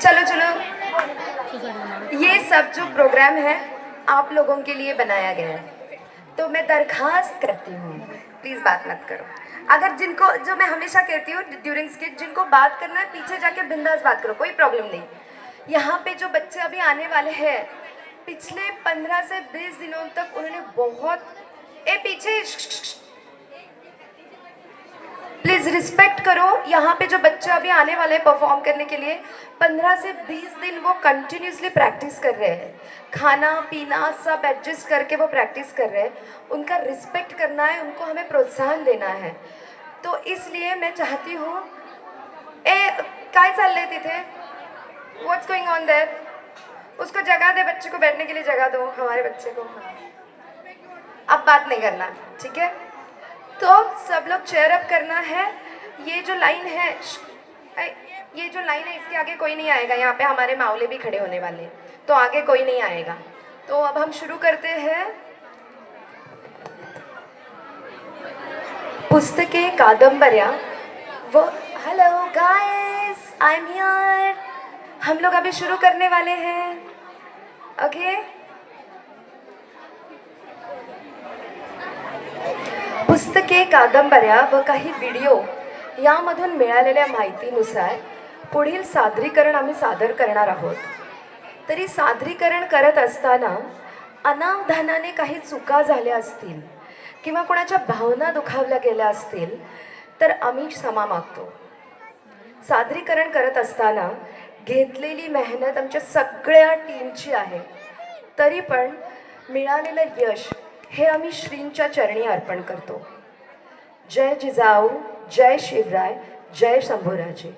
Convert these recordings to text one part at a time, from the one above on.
चलो चलो, ये सब जो प्रोग्राम है आप लोगों के लिए बनाया गया है, तो मैं दरखास्त करती हूँ प्लीज़ बात मत करो। अगर जिनको, जो मैं हमेशा कहती हूँ ड्यूरिंग स्किट, जिनको बात करना है पीछे जाके बिंदास बात करो, कोई प्रॉब्लम नहीं। यहाँ पे जो बच्चे अभी आने वाले हैं, पिछले 15 से 20 दिनों तक उन्होंने बहुत, ए पीछे प्लीज़ रिस्पेक्ट करो। यहाँ पे जो बच्चे अभी आने वाले हैं परफॉर्म करने के लिए, 15 से 20 दिन वो कंटिन्यूसली प्रैक्टिस कर रहे हैं, खाना पीना सब एडजस्ट करके वो प्रैक्टिस कर रहे हैं। उनका रिस्पेक्ट करना है, उनको हमें प्रोत्साहन देना है। तो इसलिए मैं चाहती हूँ, ए काय चल लेते थे, व्हाट्स गोइंग ऑन देयर, उसको जगह दे, बच्चे को बैठने के लिए जगह दो, हमारे बच्चे को। अब बात नहीं करना, ठीक है? तो सब लोग चेयर अप करना है। ये जो लाइन है, ये जो लाइन है इसके आगे कोई नहीं आएगा। यहाँ पे हमारे मावले भी खड़े होने वाले हैं, तो आगे कोई नहीं आएगा। तो अब हम शुरू करते हैं। पुस्तके कादंबर्या वो, hello guys, I am here. हम लोग अभी शुरू करने वाले हैं, ओके? पुस्तके कादंबऱ्या व काही व्हिडिओ यामधून मिळालेल्या माहितीनुसार पुढील सादरीकरण आम्ही सादर करणार आहोत। तरी सादरीकरण करत असताना अनावधानाने काही चुका झाल्या असतील किंवा कोणाच्या भावना दुखावल्या गेल्या असतील तर आम्ही क्षमा मागतो। सादरीकरण करत असताना घेतलेली मेहनत आमच्या सगळ्या टीमची आहे, तरी पण मिळालेलं यश हे आम्ही श्रींच्या चरणी अर्पण करतो। जय जिजाऊ, जय शिवराय, जय शंभूराजे।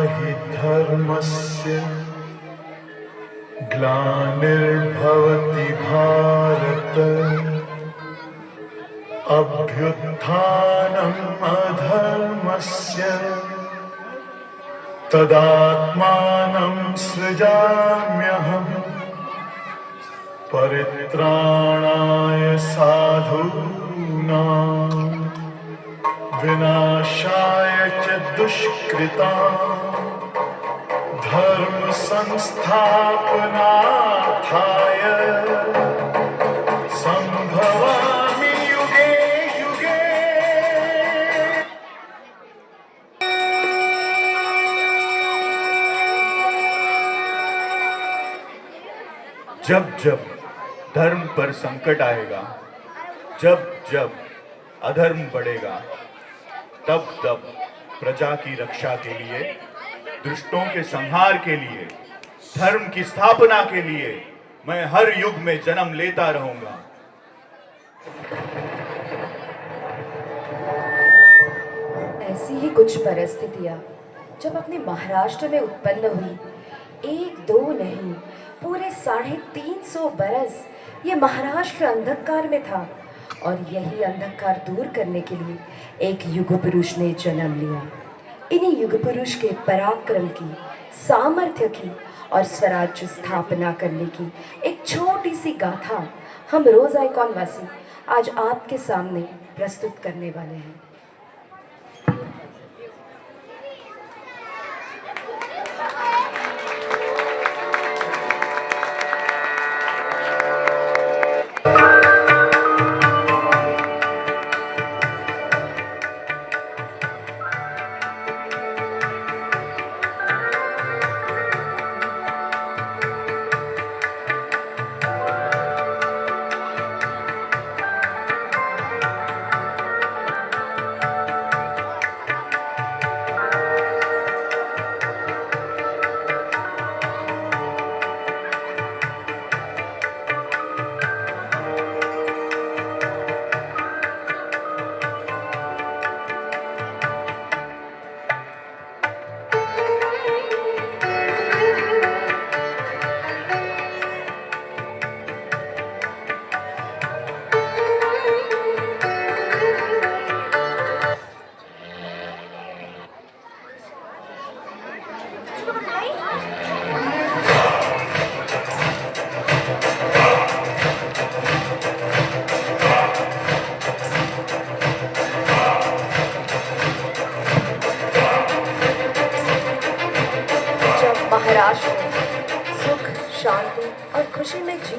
हि धर्मस्य ग्लानिर्भवति भारत, अभ्युत्थानम् अधर्मस्य तदात्मानं सृजाम्यहम्, परित्राणाय साधूनां विनाशाय च दुष्कृतां, धर्म संस्थापनार्थाय संभवामि युगे युगे। जब जब धर्म पर संकट आएगा, जब जब अधर्म बढ़ेगा, तब तब प्रजा की रक्षा के लिए, दुष्टों के संहार के लिए, धर्म की स्थापना के लिए मैं हर युग में जन्म लेता रहूंगा। ऐसी ही कुछ परिस्थितियाँ जब अपने महाराष्ट्र में उत्पन्न हुई, एक दो नहीं पूरे 350 बरस ये महाराष्ट्र अंधकार में था, और यही अंधकार दूर करने के लिए एक युग पुरुष ने जन्म लिया। इन्हीं युग पुरुष के पराक्रम की, सामर्थ्य की और स्वराज्य स्थापना करने की एक छोटी सी गाथा हम रोज आइकॉन वासी आज आपके सामने प्रस्तुत करने वाले हैं।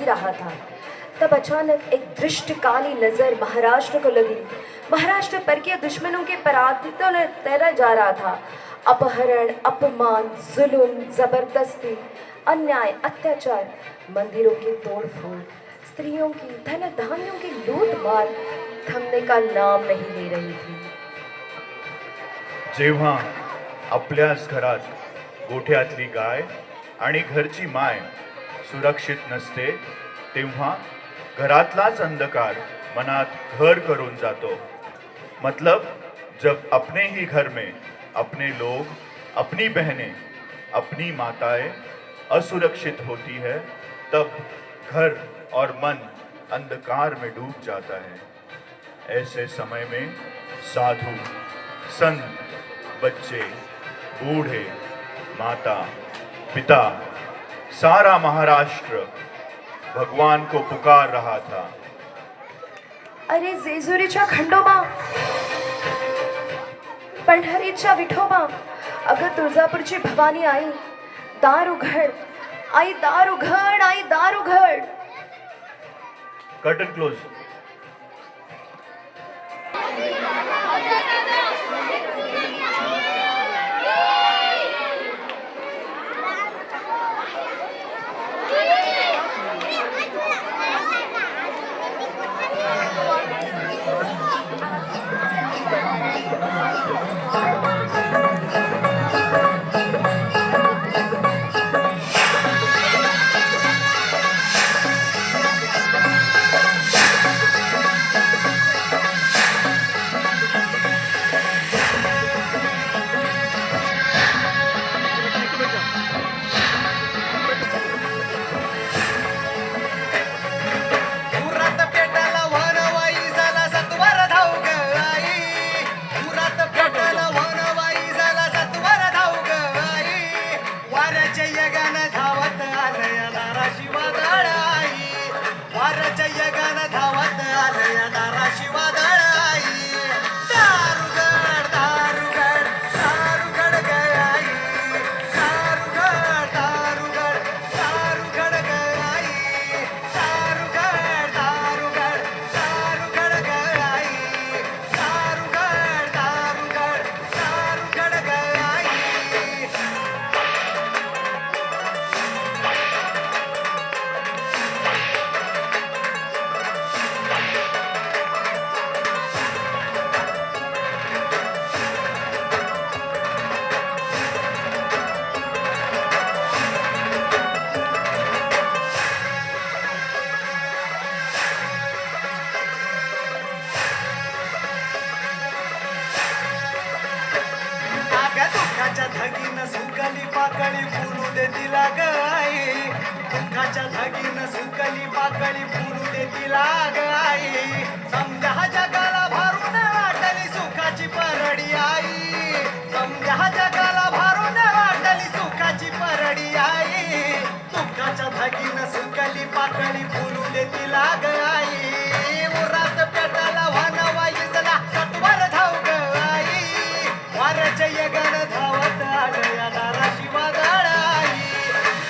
ही रहा था, तब अचानक एक दृष्ट काली नजर महाराष्ट्र को लगी। महाराष्ट्र परकीय दुश्मनों के पराधितों ने तैरा जा रहा था। अपहरण, अपमान, जुल्म, जबरदस्ती, अन्याय, अत्याचार, मंदिरों की तोड़फोड़, स्त्रियों की, धन धान्यों की लूट मार थमने का नाम नहीं ले रही थी। जेव्हा आपल्याच घरात गोठ्यातली गाय आणि घरची माय सुरक्षित नसते, तेव्हा घरातलाच अंधकार मनात घर करून जातो। मतलब जब अपने ही घर में अपने लोग, अपनी बहनें, अपनी माताएं असुरक्षित होती है, तब घर और मन अंधकार में डूब जाता है। ऐसे समय में साधु, संत, बच्चे, बूढ़े, माता, पिता, सारा महाराष्ट्र भगवान को पुकार रहा था। अरे जेजुरीच्या खंडोबा, पंढरीच्या विठोबा, अगं तुळजापूरची भवानी आई, दार उघड, आई दार उघड, आई दार उघड। Curtain close. उरात पेटाला वनवाई झाला सत्वर धाव ग आई, उरात पेटाला वनवाई झाला सत्वर धाव ग आई, वाऱ्याच्या यगानं धावत आलं या दाराशी वादळ आई, वाऱ्याच्या यगानं धावत आलं या दाराशी वादळ आई, दारुगड दारुगड दारुगड ग आई, दारुगड दारुगड दारुगड ग आई, दारुगड दारुगड दारुगड ग आई, दारुगड दारुगड दारुगड ग आई। आगा दुःखाच्या धगीनं सुकली पाकळी फुलू दे तिला ग आई, दुःखाच्या धगीनं सुकली पाकळी फुलू दे तिला ग आई, समजा जगाला भारून वाटली सुखाची परडी आई, समजा जगाला भारून वाटली सुखाची परडी आई, दुःखाच्या धगीनं सुकली पाकळी फुलू दे तिला ग आई, उरात पेटाला वानवाई झाला सत्वर धाव ग आई, वाऱ्याच्या यगानं धावत आलं या दाराशी वादळ आई,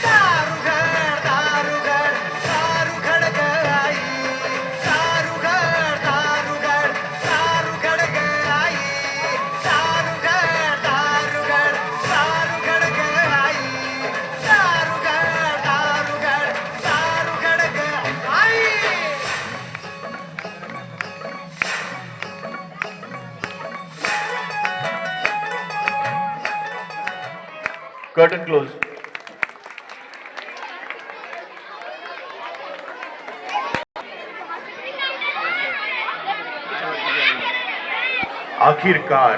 दारुगड दारुगड दारुगड ग आई, दारुगड दारुगड दारुगड ग आई, दारुगड दारुगड दारुगड ग आई, दारुगड दारुगड दारुगड ग आई। Curtain close. आखिरकार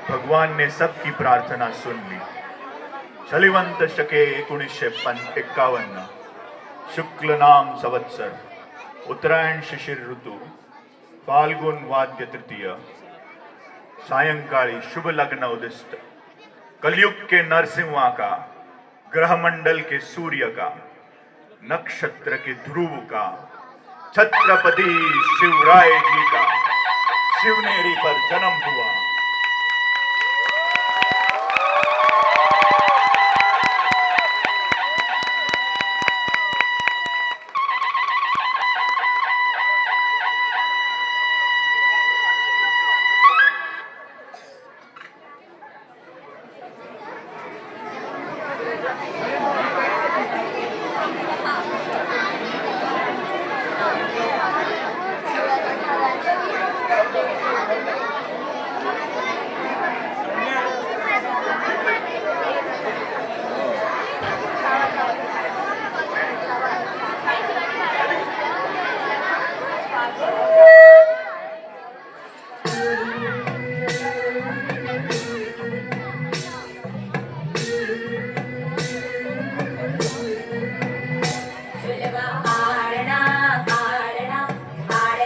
भगवान ने सबकी प्रार्थना सुन ली। शलिवंत शके 1951, शुक्ल नाम संवत्सर, उत्तरायण शिशिर ऋतु, फाल्गुन वाद्य तृतीय, सायंकाली शुभ लग्न उदिष्ट, कलयुग के नरसिंहा का, ग्रहमंडल के सूर्य का, नक्षत्र के ध्रुव का, छत्रपति शिवराय जी का शिवनेरी पर जन्म हुआ।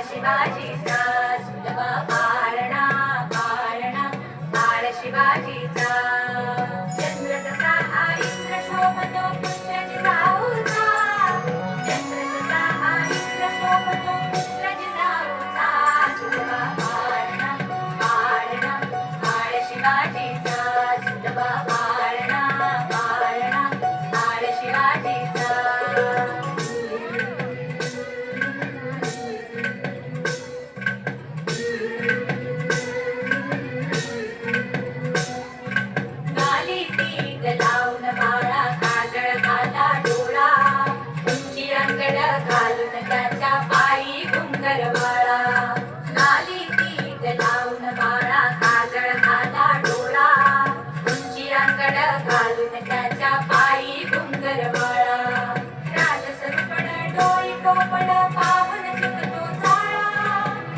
शिवाजीचा सुलभ पाळणा पाळणा बाळ शिवाजीचा चंद्र कसा हा इंद्र शोभतो पुत्र जिजाऊचा चंद्र कसा हा इंद्र शोभतो पुत्र जिजाऊचा सुलभ पाळणा पाळणा बाळ शिवाजीचा सुलभ पाळणा पाळणा बाळ शिवाजीचा गाली पीठ लावून बाळा काजळ घाला डोळा उंची अंगड घालून त्याच्या पायी घुंगर बाळा गाली पीठ लावून बाळा काजळ घाला डोळा उंची अंगड घालून त्याच्या पायी घुंगर बाळा राजसरुपण डोई टोपण पावन चुकतो चाळा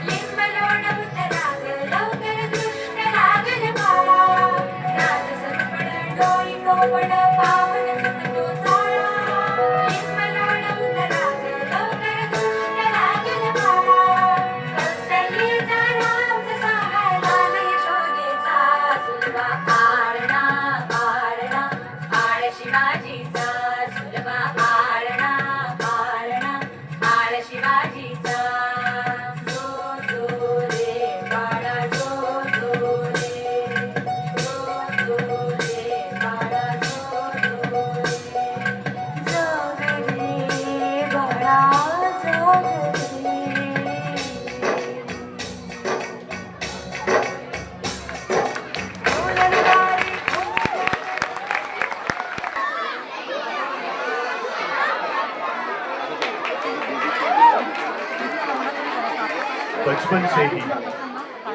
लिंब लोण उतराग लवकर दृष्ट लागल बाळा राजसरुपण डोई टोपण पावन चुकतो चाळा लिंब लोण उतराग लवकर दृष्ट लागल बाळा कौसल्येचा राम जसा हायला यशोदेचा सुलभा पाळणा पाळणा बाळ शिवाजीचा सुलभा पाळणा पाळणा बाळ शिवाजीचा जो जो रे बाळा जो जो रे जो जो रे बाळा जो जो रे जग रे बाळा जग बचपन से ही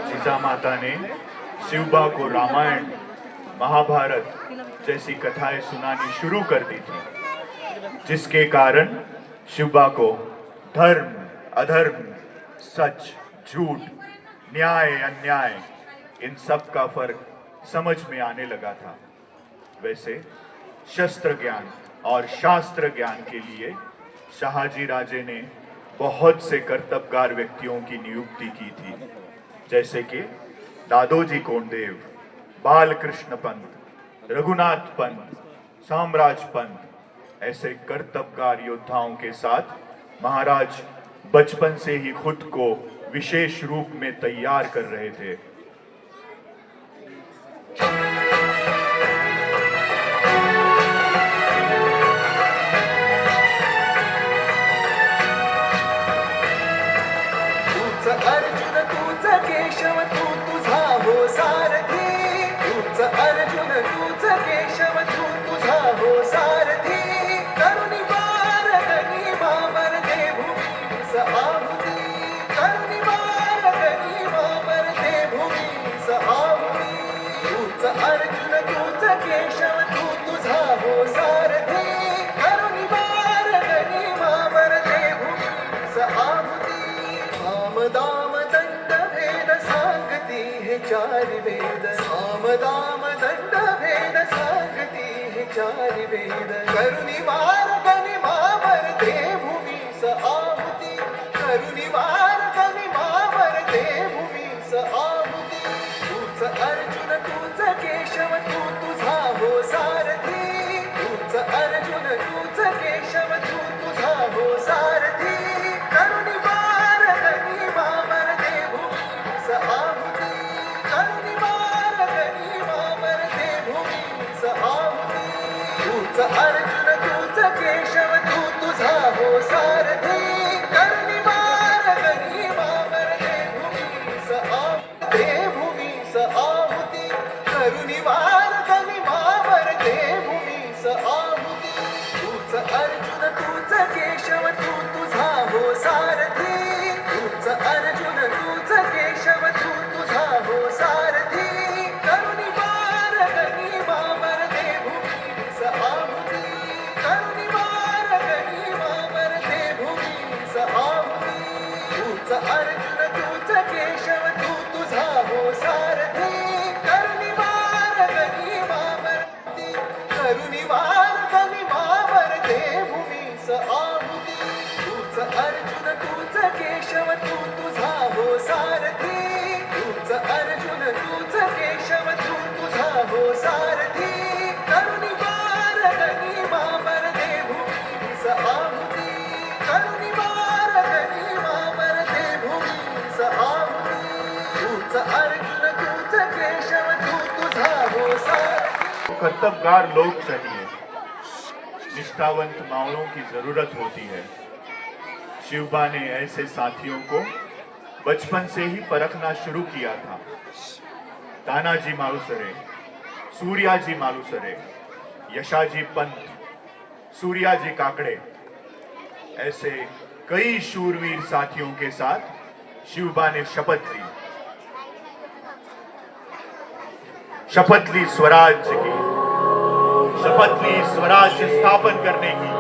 जीजा माता ने शिवबा को रामायण महाभारत जैसी कथाएं सुनानी शुरू कर दी थी, जिसके कारण शिवबा को धर्म अधर्म सच झूठ न्याय अन्याय इन सब का फर्क समझ में आने लगा था। वैसे शस्त्र ज्ञान और शास्त्र ज्ञान के लिए शहाजी राजे ने बहुत से कर्तव्यगार व्यक्तियों की नियुक्ति की थी, जैसे कि दादोजी कोंडदेव, बालकृष्ण पंत, रघुनाथ पंत, साम्राज पंत। ऐसे कर्तव्यगार योद्धाओं के साथ महाराज बचपन से ही खुद को विशेष रूप में तैयार कर रहे थे। अर्जुन तूच केशव तू तुझा हो सारथी तूच अर्जुन तूच केशव तू तुझा हो सारथी करुणी बार गणी मामर दे भूमीस आहुती करुणी बार गणी मामर दे भूमीस आहुती तूच अर्जुन तूच केशव तू तुझा हो सारथी करुणी बार गणी मामर दे भूमीस आहुती दाम दंड भेद सांगती हे चार वेद साम दाम दंड भेद सांगती हे चार वेद करुणी मार्गनि मामर दे भूमीस आहुती करुणी मार्गनि मामर दे भूमीस आहुती तूच अर्जुन तूच केशव तू तुझा हो सारथी तूच अर्जुन तूच केशव तू तुझा हो सारथी करुणी मार्गनि मामर दे भूमीस आहुती करुणी मार्गनि मामर दे भूमीस आहुती तूच अर्जुन तूच केशव तू तुझा हो सारथी करुणी मार्गनि मामर दे भूमीस आहुती दे भूमीस आहुती करुणी मार्गनि मामर दे भूमीस आहुती तूच अर्जुन तूच केशव तू तुझा हो सारथी तूच अर्जुन तूच केशव तू तुझा हो सारथी करुणी मार्गनि मामर दे भूमीस आहुती करुणी मार्गनि मामर दे भूमीस आहुती तूच अर्जुन तूच केशव तू तुझा हो सारथी करुणी मार्गनि मामर करुणी मार्गनि मामर दे भूमीस आहुती तूच अर्जुन तूच केशव तू तुझा कर्तव्यगार लोग चाहिए, निष्ठावंत मावड़ों की जरूरत होती है। शिवबा ने ऐसे साथियों को बचपन से ही परखना शुरू किया था। तानाजी मालुसरे, सूर्याजी मालुसरे, यशाजी पंत, सूर्याजी काकड़े, ऐसे कई शूरवीर साथियों के साथ शिवबा ने शपथ ली स्वराज्य की, शपथ ली स्वराज्य स्थापन करने की।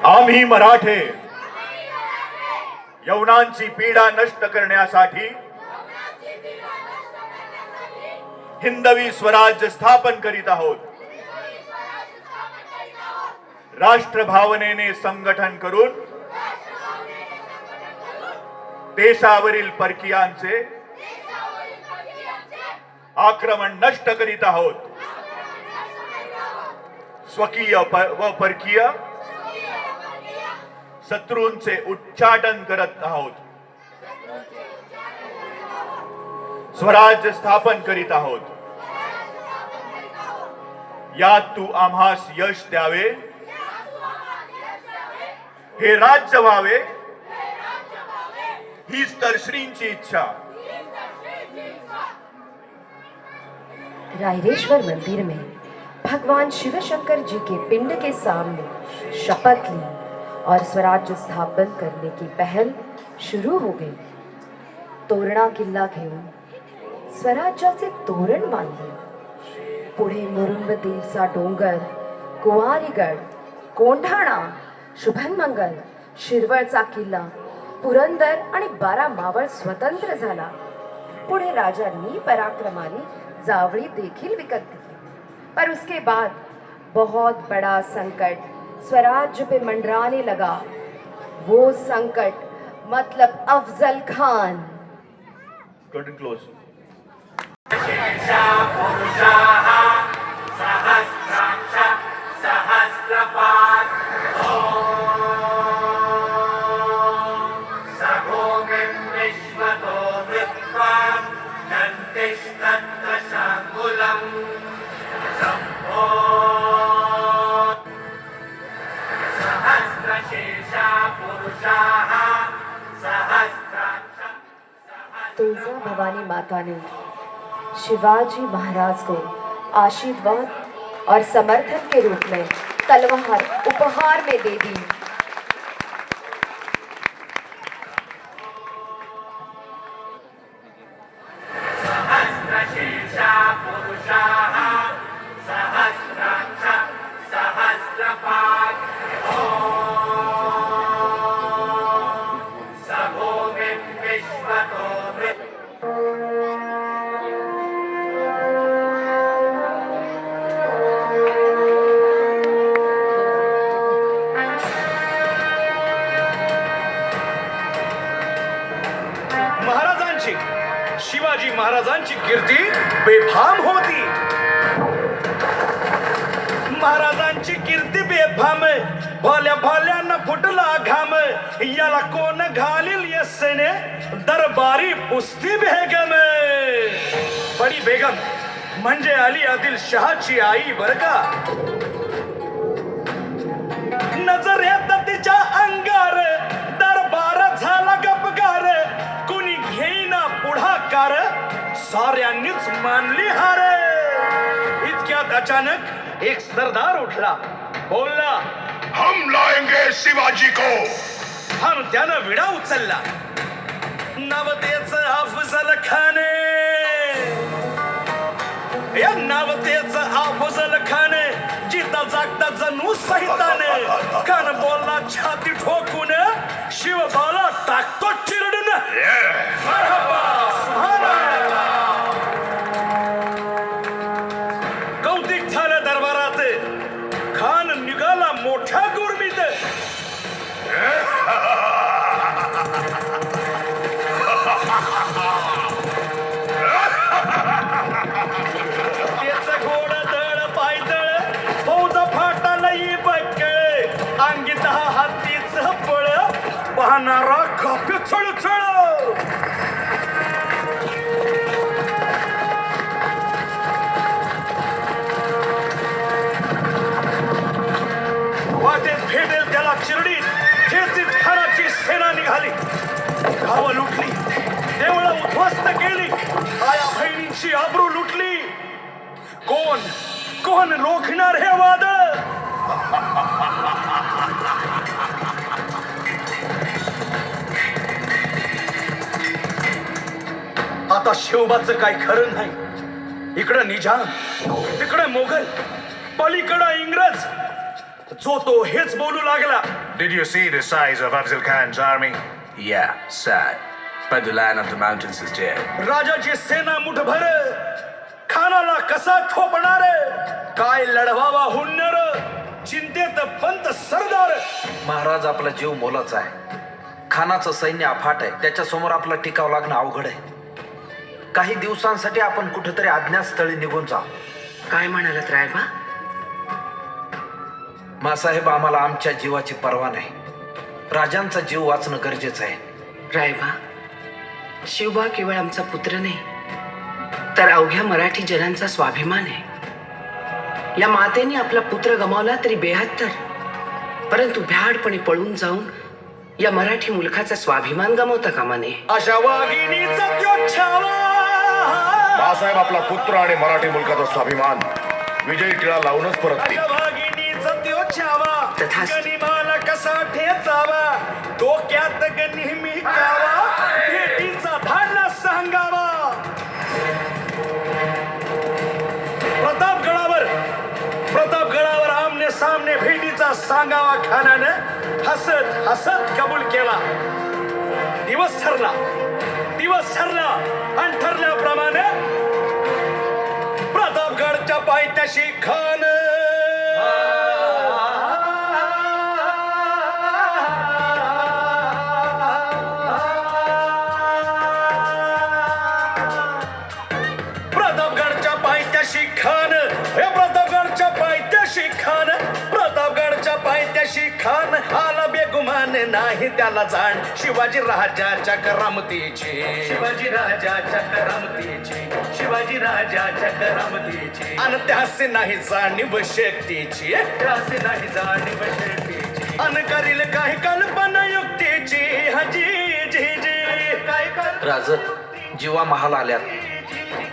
आम्ही मराठे यवनांची पीडा नष्ट करण्यासाठी हिंदवी स्वराज्य स्थापन करीत आहोत। राष्ट्र भावनेने संघटन करून देशावरील परकीयांचे आक्रमण नष्ट करीत आहोत। स्वकीय व परकीय शत्रूंचे उच्चाटन करत आहोत। स्वराज्य स्थापन करीत आहोत। यात तू आम्हास यश द्यावे, हे राज्य व्हावे, हीच तर श्रींची इच्छा। रायरेश्वर मंदिर में भगवान शिव शंकर जी के पिंड के सामने शपथ ली और स्वराज्य स्थापन करने की पहल शुरू हो गई। तोरणा किल्ला घेऊन स्वराज्याचे तोरण बांधले। पुढे मुरुंबदेवचा डोंगर, कुवारीगड, कोंढाणा, शुभनमंगल, शिरवळचा किल्ला, पुरंदर आणि 12 मावळ स्वतंत्र झाला। पुढे राजांनी पराक्रमाने जावळी देखील विकत घेतली। पर उसके बाद बहुत बड़ा संकट स्वराज्य पे मंडराने लगा। वो संकट मतलब अफजल खान। Curtain close. तुलजा भवानी माता ने शिवाजी महाराज को आशीर्वाद और समर्थन के रूप में तलवार उपहार में दे दी। शिवाजी महाराजांची कीर्ती बेफाम होती। महाराजांची कीर्ती बेफाम, भल्या भल्यानं फुटला घाम, याला कोण घालील यस्सेने दरबारी पुस्ती बेगम। बडी बेगम म्हणजे अली आदिल शहाची आई बर का। नजर येत तिच्या अंगार, दरबार झाला गपगार, कुणी घेईना पुढाकार, साऱ्यांनीच मानली हार। इतक्यात अचानक एक सरदार उठला, बोलला, हम लाएंगे शिवाजी को। हम त्यानं विडा उचलला, नवतेच अफजल खान। या नवतेच अफजल खान जिता जागता जणू सहिताने, कान बोलला छाती ठोकून, शिवबाला टाकतो चिरडून। मरहबा, सुभानअल्लाह। कौतिक झालं दरबारात, खान निघाला मोठ्या गुरमीत। त्याचं घोडं दळ पायदळ, फौजा फाटा लई कोण रोखणार हे वादळ? आता शिवबाचं काय खरं नाही. इकडं निजाम, तिकडं मोगल, पलीकडं इंग्रज. जो तो हेच बोलू लागला. Did you see the size of Afzal Khan's army? Yeah, sad. But the lion of the mountains is dead. राजाची सेना मुठभर, खानाला कसा ठोपणार? काय लढवावा हुन्नर, चिंतेत पंत सरदार. महाराज आपला जीव मोलाचा आहे. खानाचं सैन्य अफाट आहे. त्याच्यासमोर आपला टिकाव लागणं अवघड आहे. काही दिवसांसाठी आपण कुठेतरी अज्ञातस्थळी निघून जाऊ. काय म्हणालात रायबा? मासाहेब, आम्हाला आमच्या जीवाची पर्वा नाही. राजांचा जीव वाचणं गरजेचं आहे. रायबा, शिवबा केवळ आमचा पुत्र नाही, तर अवघ्या मराठी जनांचा स्वाभिमान आहे. या मातेने आपला पुत्र गमावला तरी बेहत्तर, परंतु भ्याडपणे पळून जाऊन या मराठी मुलखाचा स्वाभिमान गमावता कामा नये. अशा वाघिणीचा त्यो छावा. बाळासाहेब आपला पुत्र आणि मराठी मुलकाचा स्वाभिमान विजयी टिळा लावूनच परततील. अशा वाघिणीचा त्यो छावा. तथास्तु. गनिमाला कसा ठेचावा, डोक्यात नेहमी कावा, भेटीचा धाडला सांगावा. प्रतापगडावर आमने सामने भेटीचा सांगावा खानानं हसत हसत कबूल केला. दिवस ठरला आणि ठरल्याप्रमाणे प्रतापगडच्या पायथ्याशी खान प्रतापगडच्या पायथ्याशी खान आला बेगुमान नाही त्याला जाण. शिवाजी राजाच्या करामतीची आणि त्यासे नाही जाणीव शक्तीची अन करील काही कल्पना युक्तीची. हजी जी जी काय राज, जीवा महाल आल्यात.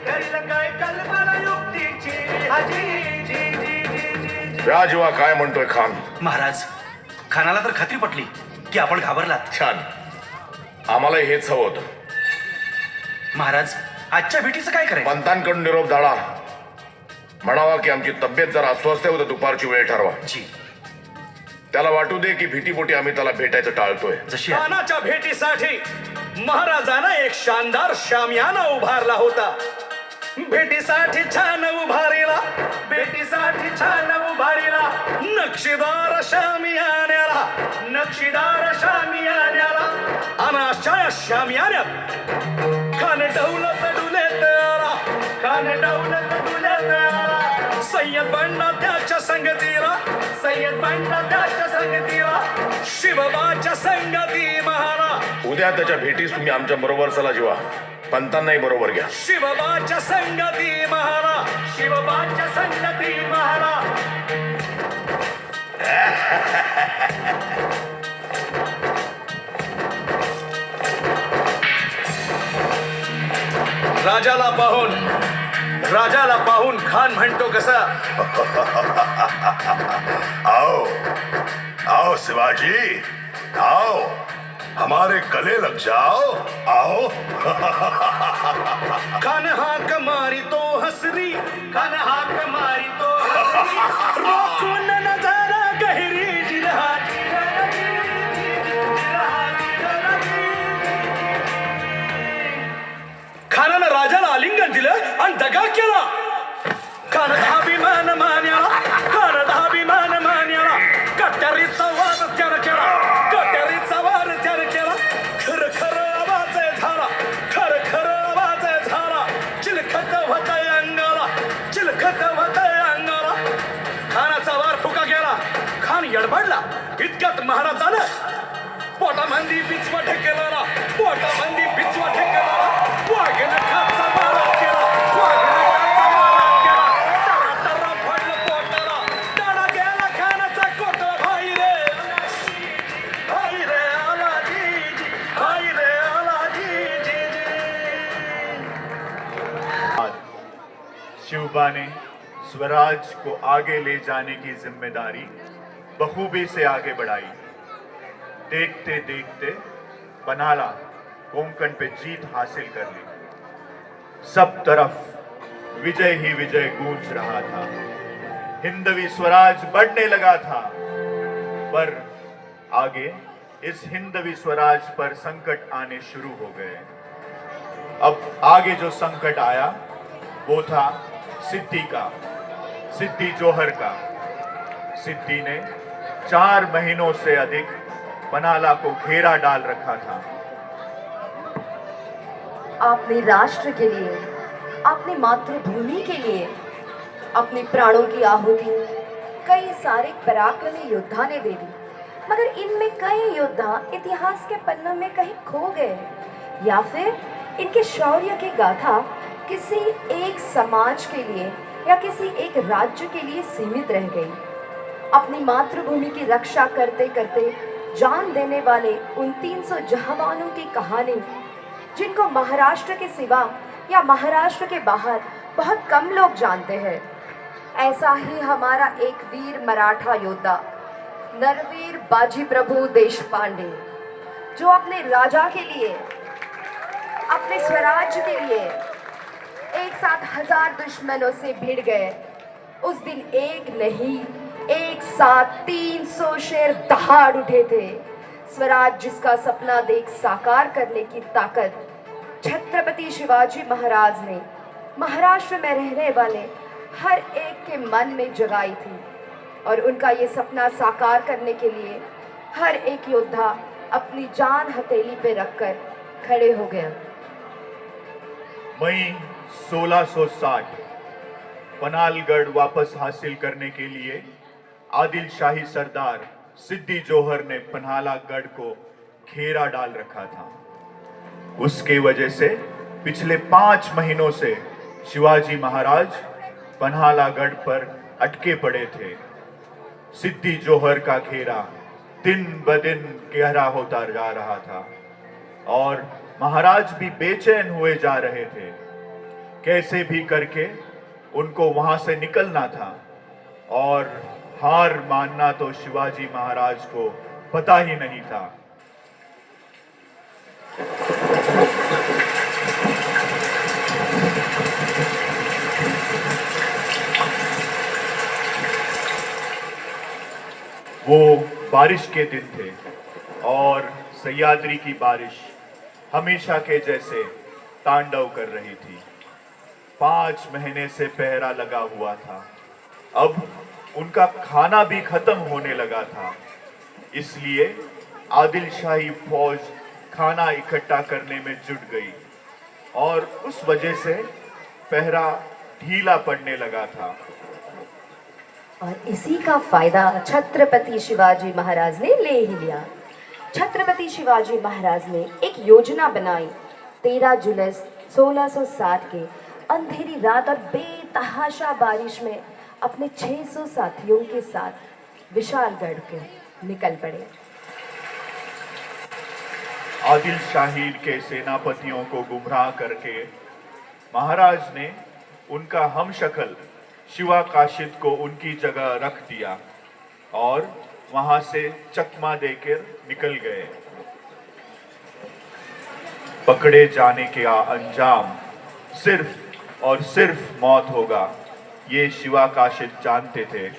करील काय कल्पना युक्तीची. हजी जी जी राजवा काय म्हणतोय खान? महाराज, खानाला तर खात्री पटली की आपण घाबरलात. छान, आम्हाला हेच हवं होतं. महाराज, आजच्या भेटीचं काय करायचं? पंतांकडून निरोप धाडा. म्हणावा की आमची तब्येत जरा अस्वस्थ आहे, उद्या दुपारची वेळ ठरवा. जी. त्याला वाटू दे की भीतीपोटी आम्ही त्याला भेटायचं टाळतोय. जशी खानाच्या भेटीसाठी महाराजांना एक शानदार शामियाना उभारला होता. भेटीसाठी छान उभारीला नक्षीदार शामियान्याला आणि अशा या शामियान्यात खान डौलत डुलेत आला. सय्यद बंडा त्याच्या संगतीला शिवबाच्या संगती महारा. उद्या त्याच्या भेटीस तुम्ही आमच्या बरोबर चला जीवा. पंतांनाही बरोबर घ्या. शिवबाच्या संगती महारा. राजाला पाहून खान म्हणतो कसा? आओ शिवाजी, आओ, हमारे गले लग जाओ, आओ. खान हाक मारी तो हसरी, रोखून नजारा गहिरी जिरहाची. खानानं राजाला आलिंगन दिलं आणि दगा केला. खानाचा अभिमान मान्याला, कट्यारीचा वार त्यानं केला. खर आवाज झाला. चिलखत होतय अंगाला. खानाचा वार फुका गेला. खान यडबडला. इतक्यात महाराजानं पोटामंदी बिचवा ठेकेला. वाघेनं खाचा मारा केला. तरा पडलं पोटाला. तडा गेला खानाचा कोटला. भाई रे आला जी. शिवबाने स्वराज को आगे ले जाने की जिम्मेदारी बखूबी से आगे बढ़ाई। देखते देखते पन्हाला कोंकण पे जीत हासिल कर ली। सब तरफ विजय ही विजय गूंज रहा था। हिंदवी स्वराज बढ़ने लगा था। पर आगे इस हिंदवी स्वराज पर संकट आने शुरू हो गए। अब आगे जो संकट आया वो था सिद्दी का, सिद्दी जोहर का। सिद्दी ने 4 महीनों से अधिक पन्हाला को घेरा डाल रखा था। आपने राष्ट्र के लिए, अपनी मातृभूमि के लिए अपने प्राणों की आहुति कई सारे पराक्रमी योद्धा ने दे दी, मगर इनमें कई योद्धा इतिहास के पन्नों में कहीं खो गए, या फिर इनके शौर्य की गाथा किसी एक समाज के लिए या किसी एक राज्य के लिए सीमित रह गई। अपनी मातृभूमि की रक्षा करते करते जान देने वाले उन 300 जहावानों की कहानी, जिनको महाराष्ट्र के सिवा या महाराष्ट्र के बाहर बहुत कम लोग जानते हैं। ऐसा ही हमारा एक वीर मराठा योद्धा नरवीर बाजी प्रभु देशपांडे, जो अपने राजा के लिए, अपने स्वराज्य के लिए एक साथ 1000 दुश्मनों से भिड़ गए। उस दिन एक नहीं, एक साथ 300 शेर दहाड़ उठे थे। स्वराज जिसका सपना देख साकार करने की ताकत छत्रपति शिवाजी महाराज ने महाराष्ट्र में रहने वाले हर एक के मन में जगाई थी, और उनका ये सपना साकार करने के लिए हर एक योद्धा अपनी जान हथेली पे रखकर खड़े हो गया। मई 1660 पनालगढ़ वापस हासिल करने के लिए आदिल शाही सरदार सिद्दी जोहर ने पन्हालागढ़ को घेरा डाल रखा था। उसके वजह से पिछले 5 महीनों से शिवाजी महाराज पन्हालागढ़ पर अटके पड़े थे। सिद्दी जोहर का घेरा दिन ब दिन गहरा होता जा रहा था और महाराज भी बेचैन हुए जा रहे थे। कैसे भी करके उनको वहां से निकलना था, और हार मानना तो शिवाजी महाराज को पता ही नहीं था। वो बारिश के दिन थे और सह्याद्री की बारिश हमेशा के जैसे तांडव कर रही थी। 5 महीने से पहरा लगा हुआ था। अब उनका खाना भी खत्म होने लगा था, इसलिए आदिल शाही फौज खाना इकट्ठा करने में जुट गई और उस वजह से पहरा ढीला पड़ने लगा था। और इसी का फायदा छत्रपति शिवाजी महाराज ने ले ही लिया। छत्रपति शिवाजी महाराज ने एक योजना बनाई। 13 जुलाई 1660 के अंधेरी रात और बेतहाशा बारिश में अपने 600 साथियों के साथ विशालगढ़ के निकल पड़े। आदिल शाही के सेनापतियों को गुमराह करके महाराज ने उनका हमशक्ल शिवा काशिद को उनकी जगह रख दिया और वहां से चकमा देकर निकल गए। पकड़े जाने के अंजाम सिर्फ और सिर्फ मौत होगा, ये शिवा काशिद जानते थे।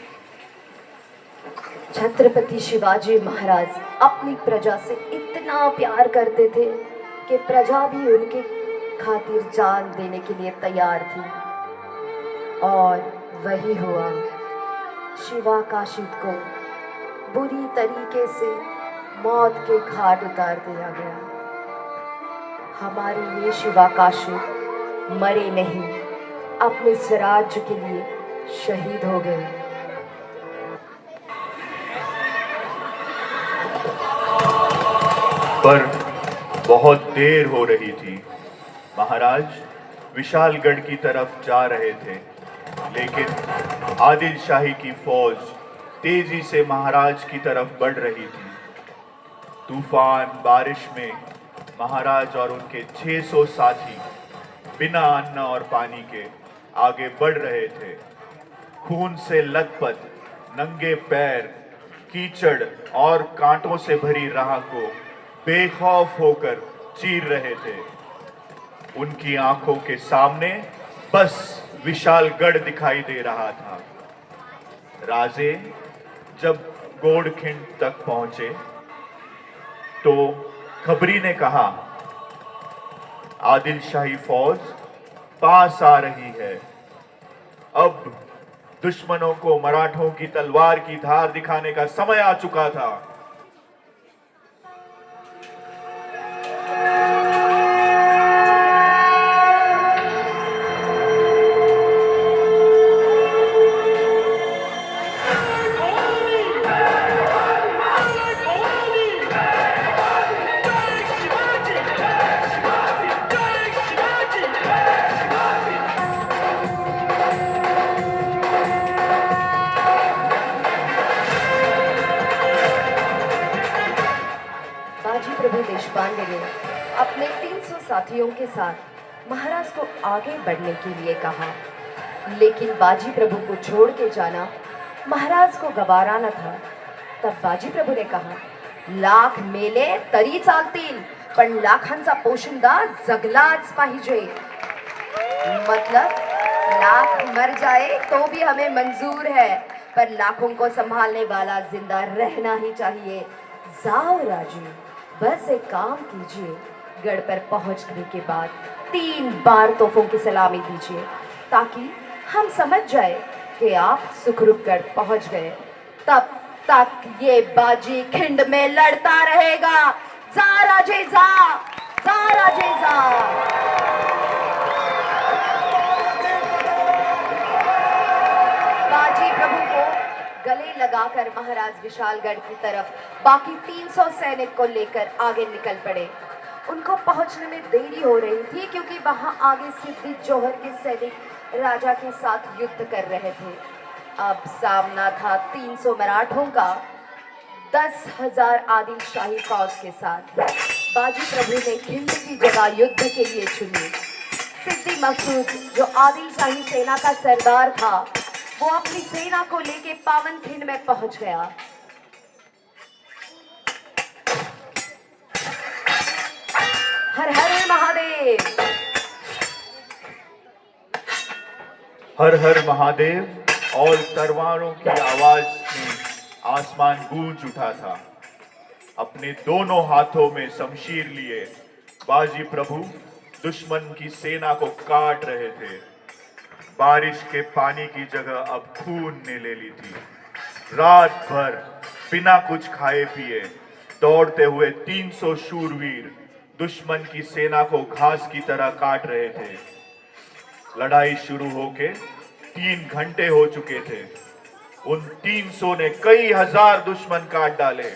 छत्रपति शिवाजी महाराज अपनी प्रजा से इतना प्यार करते थे कि प्रजा भी उनके खातिर जान देने के लिए तैयार थी, और वही हुआ। शिवा काशिद को बुरी तरीके से मौत के घाट उतार दिया गया। हमारे ये शिवा काशिद मरे नहीं, अपने स्वराज्य के लिए शहीद हो गए। पर बहुत देर हो रही थी। महाराज विशालगढ़ की तरफ जा रहे थे, लेकिन आदिल शाही की फौज तेजी से महाराज की तरफ बढ़ रही थी। तूफान बारिश में महाराज और उनके 600 साथी बिना अन्न और पानी के आगे बढ़ रहे थे। खून से लथपथ नंगे पैर कीचड़ और कांटों से भरी राह को बेखौफ होकर चीर रहे थे। उनकी आंखों के सामने बस विशालगढ़ दिखाई दे रहा था। राजे जब गोड़खिंड तक पहुंचे तो खबरी ने कहा, आदिल शाही फौज पास आ रही है। अब दुश्मनों को मराठों की तलवार की धार दिखाने का समय आ चुका था। बाजी प्रभु देशपांडे ने अपने 300 साथियों के साथ महाराज को आगे बढ़ने के लिए कहा, लेकिन बाजी प्रभु को छोड़ के जाना महाराज को गवारा न था। तब बाजी प्रभु ने कहा, लाख मेले तरी चालतील, पण लाखांचा पोशिंदा जगलाच पाहिजे। मतलब लाख मर जाए तो भी हमें मंजूर है, पर लाखों को संभालने वाला जिंदा रहना ही चाहिए। जाओ राजू, बस एक काम कीजिए, गढ़ पर पहुंचने के बाद 3 बार तोपों की सलामी दीजिए, ताकि हम समझ जाए कि आप सुखरूप गढ़ पहुंच गए। तब तक ये बाजी खिंड में लड़ता रहेगा। जा राजे जा, जा राजे जा। बाजी प्रभु को गले लगाकर महाराज विशालगढ़ की तरफ बाकी 300 सैनिक को लेकर आगे निकल पड़े। उनको पहुंचने में देरी हो रही थी, क्योंकि वहां आगे सिद्धि जौहर के सैनिक राजा के साथ युद्ध कर रहे थे। अब सामना था 300 मराठों का 10,000 आदिल शाही फौज के साथ। बाजी प्रभु ने खिंड की जगह युद्ध के लिए चुनी। सिद्धि मसूद, जो आदिल शाही सेना का सरदार था, वो अपनी सेना को लेके पावन खिंड में पहुंच गया। हर हर महादेव, हर हर महादेव और तलवारों की आवाज में आसमान गूंज उठा था। अपने दोनों हाथों में शमशीर लिए बाजी प्रभु दुश्मन की सेना को काट रहे थे। बारिश के पानी की जगह अब खून ने ले ली थी। रात भर बिना कुछ खाए पिए दौड़ते हुए 300 शूरवीर दुश्मन की सेना को घास की तरह काट रहे थे। लड़ाई शुरू होके 3 घंटे हो चुके थे। उन 300 ने कई हजार दुश्मन काट डाले।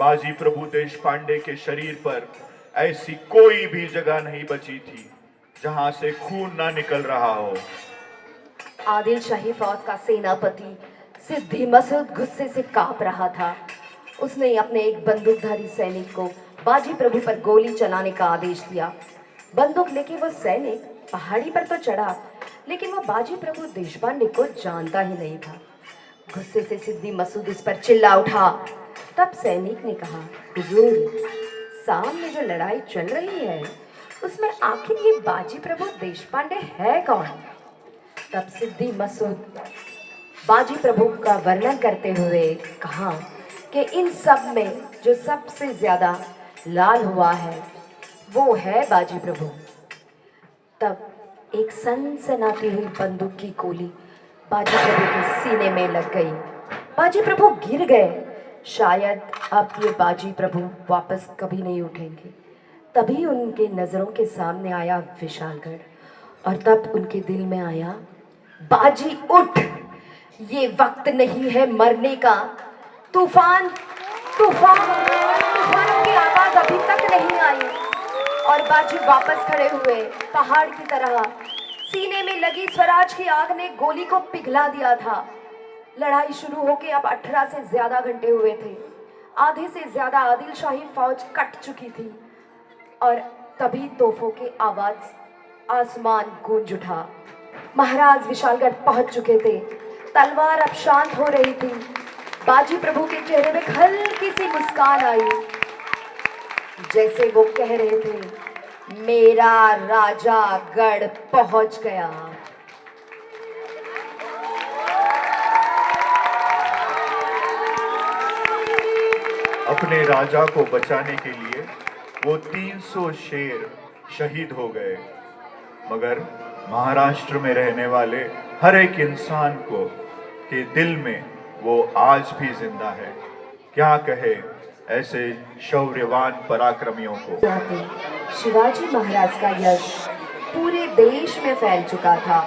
बाजी प्रभु देशपांडे के शरीर पर ऐसी कोई भी जगह नहीं बची थी जहां से खून ना निकल रहा हो। आदिल शाही फौज का सेनापति सिद्धि मसूद गुस्से से कांप रहा था। उसने अपने एक बंदूकधारी सैनिक को बाजी प्रभु पर गोली चलाने का आदेश दिया। बंदूक लेके वो सैनिक पहाड़ी पर तो चढ़ा, लेकिन वो बाजी प्रभु देशपांडे को जानता ही नहीं था। गुस्से से सिद्धि मसूद उस पर चिल्ला उठा। तब सैनिक ने कहा, हुजूर, सामने जो लड़ाई चल रही है उसमें आखिर ये बाजी प्रभु देशपांडे है कौन? तब सिद्धि मसूद बाजी प्रभु का वर्णन करते हुए कहा कि इन सब में जो सबसे ज्यादा लाल हुआ है वो है बाजी प्रभु। तब एक सनसनाती हुई बंदूक की गोली बाजी प्रभु के सीने में लग गई। बाजी प्रभु गिर गए। शायद अब ये बाजी प्रभु वापस कभी नहीं उठेंगे। तभी उनके नजरों के सामने आया विशालगढ़, और तब उनके दिल में आया, बाजी उठ, ये वक्त नहीं है मरने का। तूफान तूफान तूफानों की आवाज अभी तक नहीं आई, और बाजी वापस खड़े हुए पहाड़ की तरह। सीने में लगी स्वराज की आग ने गोली को पिघला दिया था। लड़ाई शुरू होके अब 18 से ज्यादा घंटे हुए थे। आधे से ज्यादा आदिल शाही फौज कट चुकी थी, और तभी तोपों की आवाज आसमान गूंज उठा। महाराज विशालगढ़ पहुंच चुके थे। तलवार अब शांत हो रही थी। बाजी प्रभु के चेहरे में हल्की सी मुस्कान आई, जैसे वो कह रहे थे, मेरा राजा गढ़ पहुंच गया। अपने राजा को बचाने के लिए वो 300 शेर शहीद हो गए, मगर महाराष्ट्र में रहने वाले हर एक इंसान को के दिल में वो आज भी जिंदा है। क्या कहे ऐसे शौर्यवान पराक्रमियों को। जाते शिवाजी महाराज का यश पूरे देश में फैल चुका था।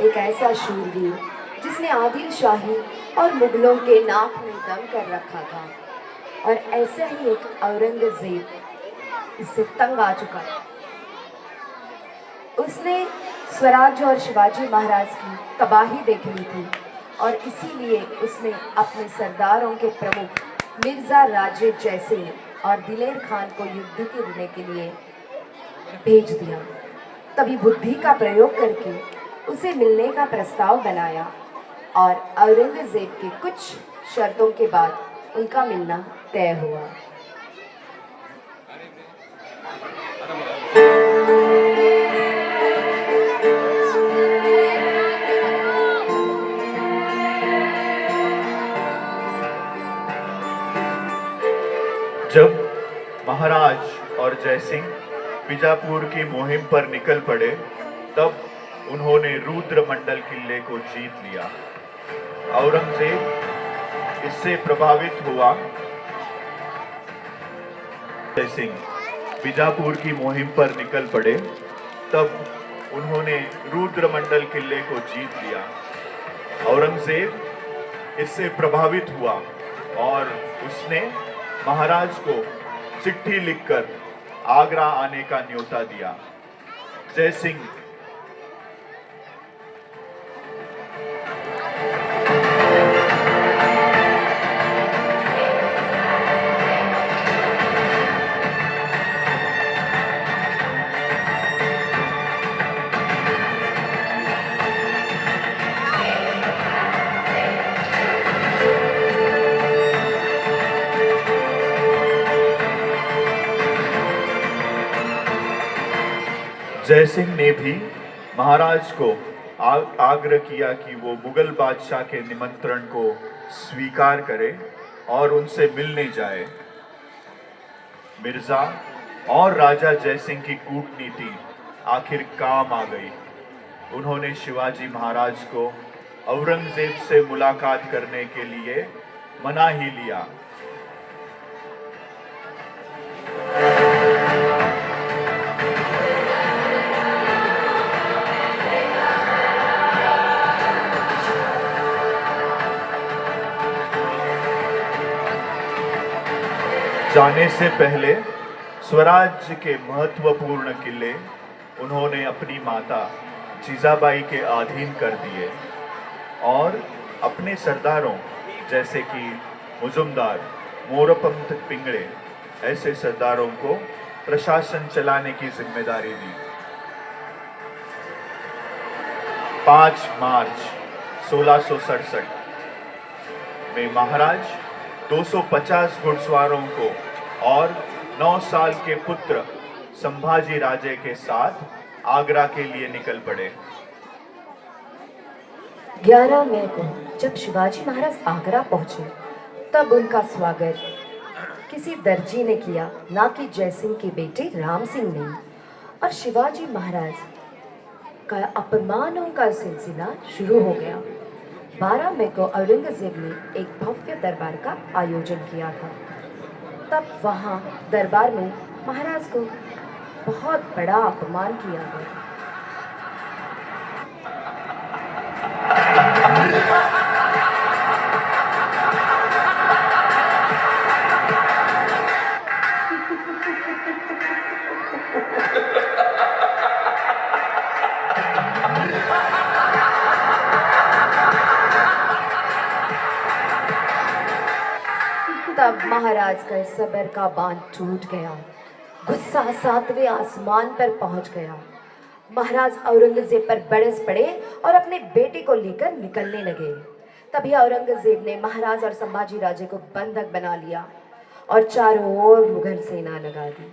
एक ऐसा शूरवीर जिसने आदिल शाही और मुगलों के नाक में दम कर रखा था, और ऐसा ही एक औरंगजेब इससे तंग आ चुका था। उसने स्वराज्य और शिवाजी महाराज की तबाही देख ली थी, और इसीलिए उसने अपने सरदारों के प्रमुख मिर्जा राजे जयसिंह और दिलेर खान को युद्ध करने के लिए भेज दिया। तभी बुद्धि का प्रयोग करके उसे मिलने का प्रस्ताव बनाया, और औरंगजेब के कुछ शर्तों के बाद उनका मिलना तय हुआ। जब महाराज और जयसिंह बीजापुर की मुहिम पर निकल पड़े, तब उन्होंने रुद्रमंडल किले को जीत लिया। औरंगजेब इससे प्रभावित हुआ। जयसिंह बीजापुर की मुहिम पर निकल पड़े, तब उन्होंने रुद्रमंडल किले को जीत लिया। औरंगजेब इससे प्रभावित हुआ और उसने महाराज को चिट्ठी लिखकर आगरा आने का न्योता दिया। जयसिंह जयसिंह ने भी महाराज को आग्रह किया कि वो मुगल बादशाह के निमंत्रण को स्वीकार करे और उनसे मिलने जाए। मिर्जा और राजा जयसिंह की कूटनीति आखिर काम आ गई। उन्होंने शिवाजी महाराज को औरंगजेब से मुलाकात करने के लिए मना ही लिया। जाने से पहले स्वराज्य के महत्वपूर्ण किले उन्होंने अपनी माता जीजाबाई के अधीन कर दिए, और अपने सरदारों जैसे कि मुजुमदार, मोरपंथ पिंगड़े ऐसे सरदारों को प्रशासन चलाने की जिम्मेदारी दी। 5 मार्च 1667 में महाराज 250 घुड़सवारों को और 9 साल के पुत्र संभाजी राजे के साथ आगरा के लिए निकल पड़े। 11 मई को जब शिवाजी महाराज आगरा पहुंचे, तब उनका स्वागत किसी दर्जी ने किया, ना कि जयसिंह के बेटे राम सिंह ने। और शिवाजी महाराज का अपमानों का सिलसिला शुरू हो गया। 12 मई को औरंगजेब ने एक भव्य दरबार का आयोजन किया था। तब वहाँ दरबार में महाराज को बहुत बड़ा अपमान किया गया। तब महाराज का सबर का बांध टूट गया। गुस्सा 7वें आसमान पर पहुंच गया। महाराज औरंगजेब पर बरस पड़े और अपने बेटे को लेकर निकलने लगे। तभी औरंगजेब ने महाराज और संभाजी राजे को बंधक बना लिया और चारों ओर मुगल सेना लगा दी।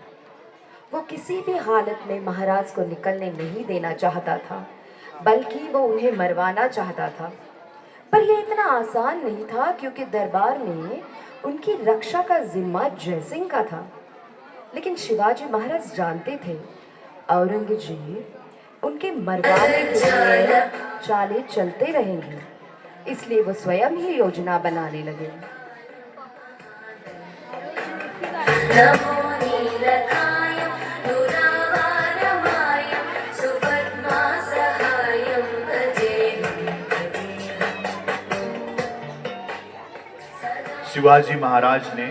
वो किसी भी हालत में महाराज को निकलने नहीं देना चाहता था, बल्कि वो उन्हें मरवाना चाहता था। पर यह इतना आसान नहीं था, क्योंकि दरबार में उनकी रक्षा का जिम्मा जयसिंह का था। लेकिन शिवाजी महाराज जानते थे औरंगजेब उनके मरवाने के लिए चालें चलते रहेंगी, इसलिए वो स्वयं ही योजना बनाने लगे। शिवाजी महाराज ने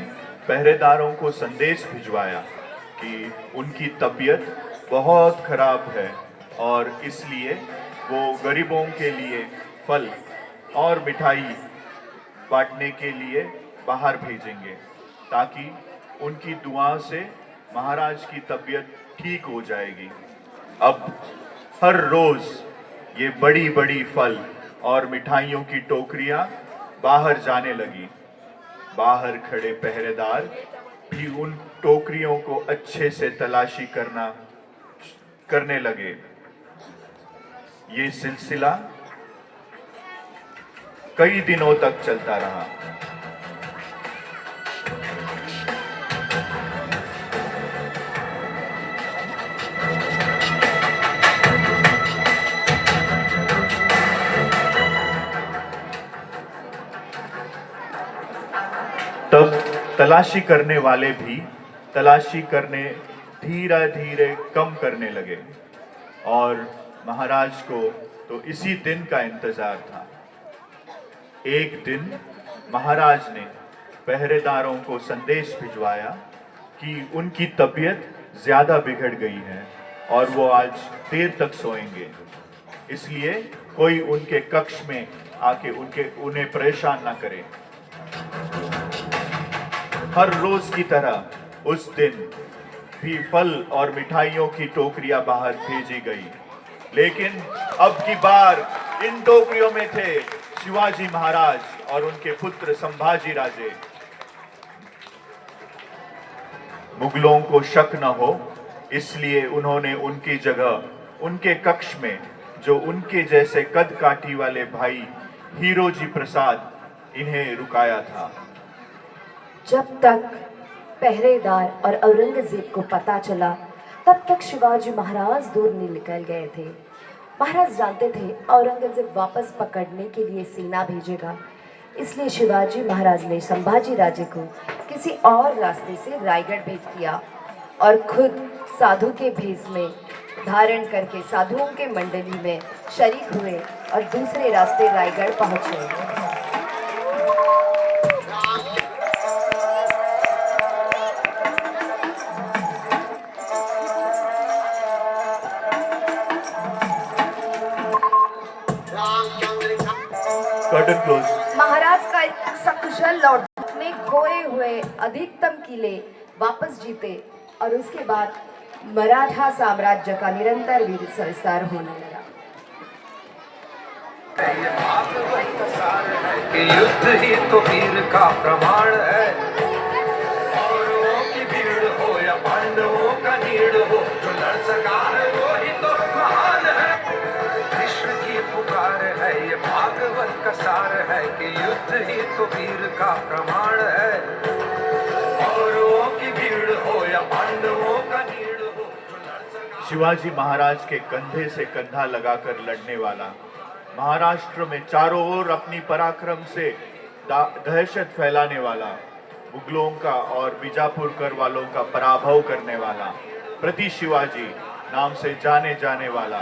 पहरेदारों को संदेश भिजवाया कि उनकी तबीयत बहुत खराब है और इसलिए वो गरीबों के लिए फल और मिठाई बांटने के लिए बाहर भेजेंगे, ताकि उनकी दुआ से महाराज की तबीयत ठीक हो जाएगी। अब हर रोज ये बड़ी बड़ी फल और मिठाइयों की टोकरियां बाहर जाने लगी। बाहर खड़े पहरेदार भी उन टोकरियों को अच्छे से तलाशी करने लगे। ये सिलसिला कई दिनों तक चलता रहा। तब तलाशी करने वाले भी तलाशी करने धीरे धीरे कम करने लगे और महाराज को तो इसी दिन का इंतजार था। एक दिन महाराज ने पहरेदारों को संदेश भिजवाया कि उनकी तबीयत ज्यादा बिगड़ गई है और वो आज देर तक सोएंगे, इसलिए कोई उनके कक्ष में आके उन्हें परेशान ना करे। हर रोज की तरह उस दिन भी फल और मिठाइयों की टोकरियां बाहर भेजी गई, लेकिन अब की बार इन टोकरियों में थे शिवाजी महाराज और उनके पुत्र संभाजी राजे। मुगलों को शक न हो, इसलिए उन्होंने उनकी जगह उनके कक्ष में जो उनके जैसे कद काठी वाले भाई हीरोजी प्रसाद इन्हें रुकाया था। जब तक पहरेदार और औरंगजेब को पता चला, तब तक शिवाजी महाराज दूर निकल गए थे। महाराज जानते थे औरंगजेब वापस पकड़ने के लिए सेना भेजेगा, इसलिए शिवाजी महाराज ने संभाजी राजे को किसी और रास्ते से रायगढ़ भेज दिया और खुद साधु के भेष में धारण करके साधुओं के मंडली में शरीक हुए और दूसरे रास्ते रायगढ़ पहुंचे। Curtain close. महाराज का सकुशल लौटने खोए हुए अधिकतम किले वापस जीते और उसके बाद मराठा साम्राज्य का निरंतर विस्तार होने लगा। युद्ध ही तो वीर का प्रमाण है, कौरवों की भीड़ हो या पांडवों का नीड़ हो, जो लड़ सका है वो ही तो महान है। कृष्ण की पुकार है, ये भागवत का सार है कि युद्ध ही तो वीर का प्रमाण है, कौरवों की भीड़ हो या पांडवों का नीड़ हो, जो लड़ सका। शिवाजी महाराज के कंधे से कंधा लगाकर लड़ने वाला, महाराष्ट्र में चारों ओर अपनी पराक्रम से दहशत फैलाने वाला, मुगलों का और बीजापुर कर वालों का पराभव करने वाला, प्रति शिवाजी नाम से जाने जाने वाला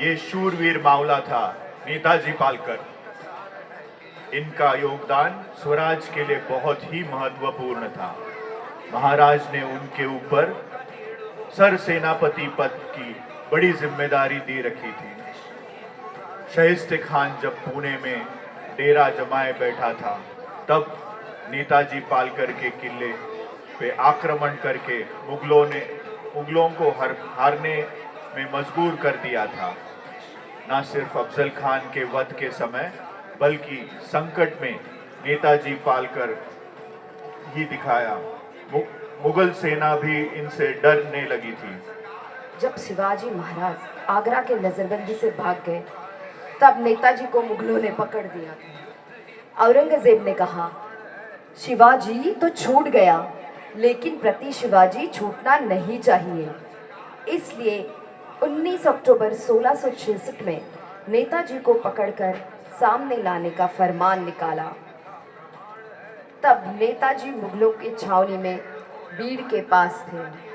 ये शूरवीर मावला था नेताजी पालकर। इनका योगदान स्वराज के लिए बहुत ही महत्वपूर्ण था। महाराज ने उनके ऊपर सर सेनापति पद की बड़ी जिम्मेदारी दी रखी थी। शाहिस्ते खान जब पुणे में डेरा जमाए बैठा था, तब नेताजी पालकर के किले पे आक्रमण करके मुगलों को हारने में मजबूर कर दिया था। न सिर्फ अफजल खान के वध के समय, बल्कि संकट में नेताजी पालकर ही दिखाया। मुगल सेना भी इनसे डरने लगी थी। जब शिवाजी महाराज आगरा के नजरबंदी से भाग गए तब नेताजी को मुगलों ने पकड़ दिया। औरंगजेब ने कहा, शिवाजी तो छूट गया लेकिन प्रति शिवाजी छूटना नहीं चाहिए। इसलिए 19 अक्टूबर 1666 में नेताजी को पकड़कर सामने लाने का फरमान निकाला। तब नेताजी मुगलों की छावनी में बीड़ के पास थे।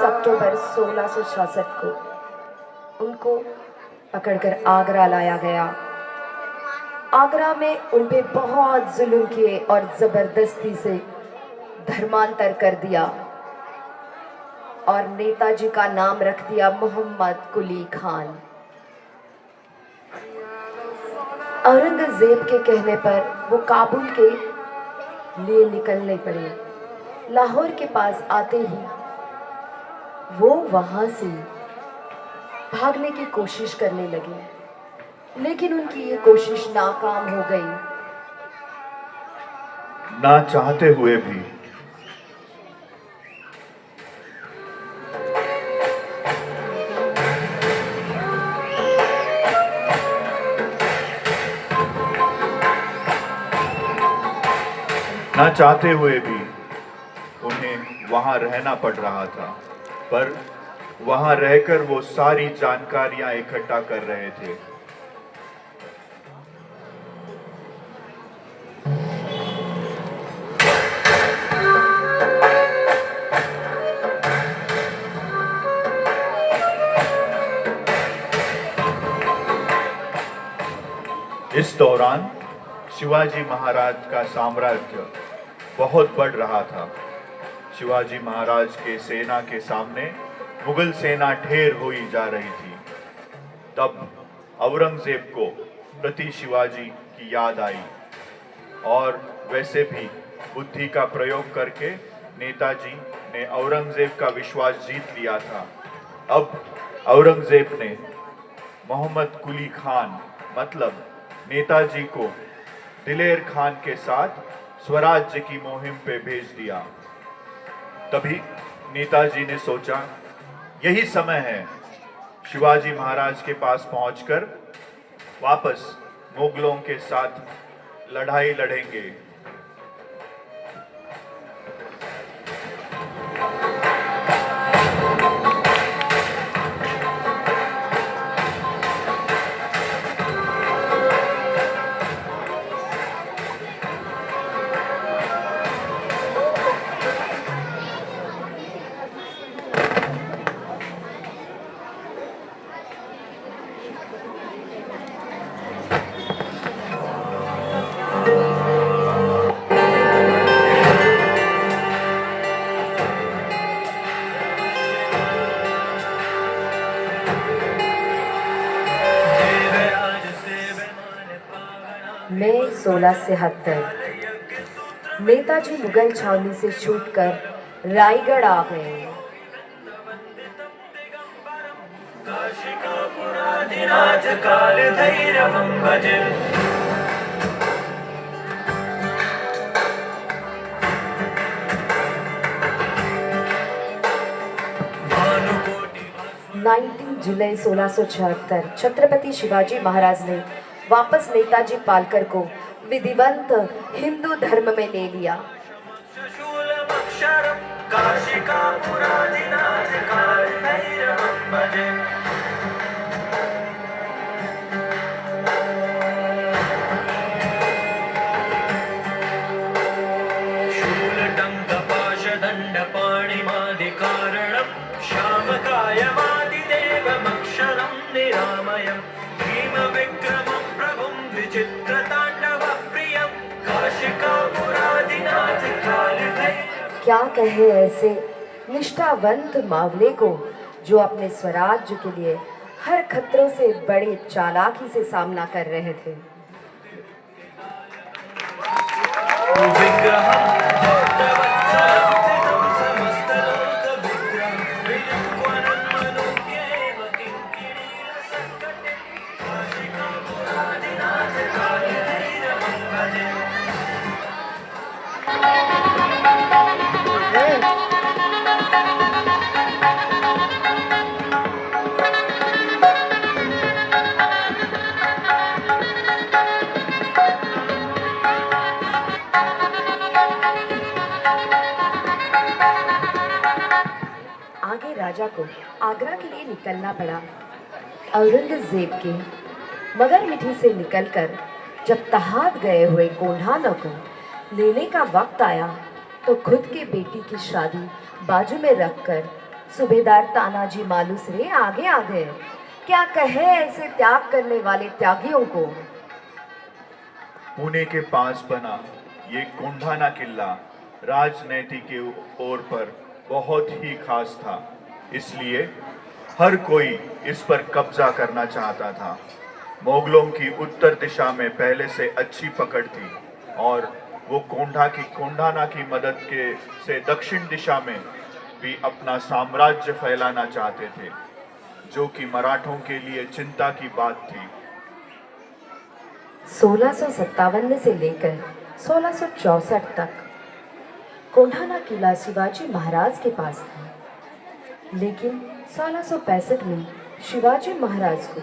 अक्टूबर 1666 को उनको पकड़कर आगरा लाया गया। आगरा में उन पे बहुत जुल्म किए और जबरदस्ती से धर्मांतर कर दिया और नेताजी का नाम रख दिया मोहम्मद कुली खान। औरंगजेब के कहने पर वो काबुल के लिए निकलने पड़े। लाहौर के पास आते ही वो वहां से भागने की कोशिश करने लगे, लेकिन उनकी ये कोशिश नाकाम हो गई। ना चाहते हुए भी उन्हें वहां रहना पड़ रहा था, पर वहां रहकर वो सारी जानकारियां इकट्ठा कर रहे थे। इस दौरान शिवाजी महाराज का साम्राज्य बहुत बढ़ रहा था। शिवाजी महाराज के सेना के सामने मुगल सेना ढेर हुई जा रही थी। तब औरंगजेब को प्रति शिवाजी की याद आई और वैसे भी बुद्धि का प्रयोग करके नेताजी ने औरंगजेब का विश्वास जीत लिया था। अब औरंगजेब ने मोहम्मद कुली खान मतलब नेताजी को दिलेर खान के साथ स्वराज्य की मुहिम पे भेज दिया। तभी नेताजी ने सोचा यही समय है शिवाजी महाराज के पास पहुंचकर वापस मुगलों के साथ लड़ाई लड़ेंगे। मई 1673 नेताजी मुगल छावनी से छूटकर रायगढ़ आ गए। जुलाई 1676 छत्रपति शिवाजी महाराज ने वापस नेताजी पालकर को विधिवत हिंदू धर्म में ले लिया। क्या कहे ऐसे निष्ठावंत मावले को जो अपने स्वराज्य के लिए हर खतरों से बड़े चालाकी से सामना कर रहे थे। राजा को आगरा के लिए निकलना पड़ा। औरंगजेब के मगर मिठी से निकलकर जब तहात गए हुए कोंढाना को लेने का वक्त आया तो खुद के बेटी की शादी बाजू में रखकर सूबेदार तानाजी मालुसरे आगे आ गए। क्या कहे ऐसे त्याग करने वाले त्यागियों को। पुणे के पास बना ये कोंढाना किला राजनीति के ओर पर बहुत ही खास था, इसलिए हर कोई इस पर कब्जा करना चाहता था। मुगलों की उत्तर दिशा में पहले से अच्छी पकड़ थी और वो कोंढाना की मदद के से दक्षिण दिशा में भी अपना साम्राज्य फैलाना चाहते थे, जो कि मराठों के लिए चिंता की बात थी। 1657 से लेकर 1664 तक कोंढाना किला शिवाजी महाराज के पास था, लेकिन 1665 में शिवाजी महाराज को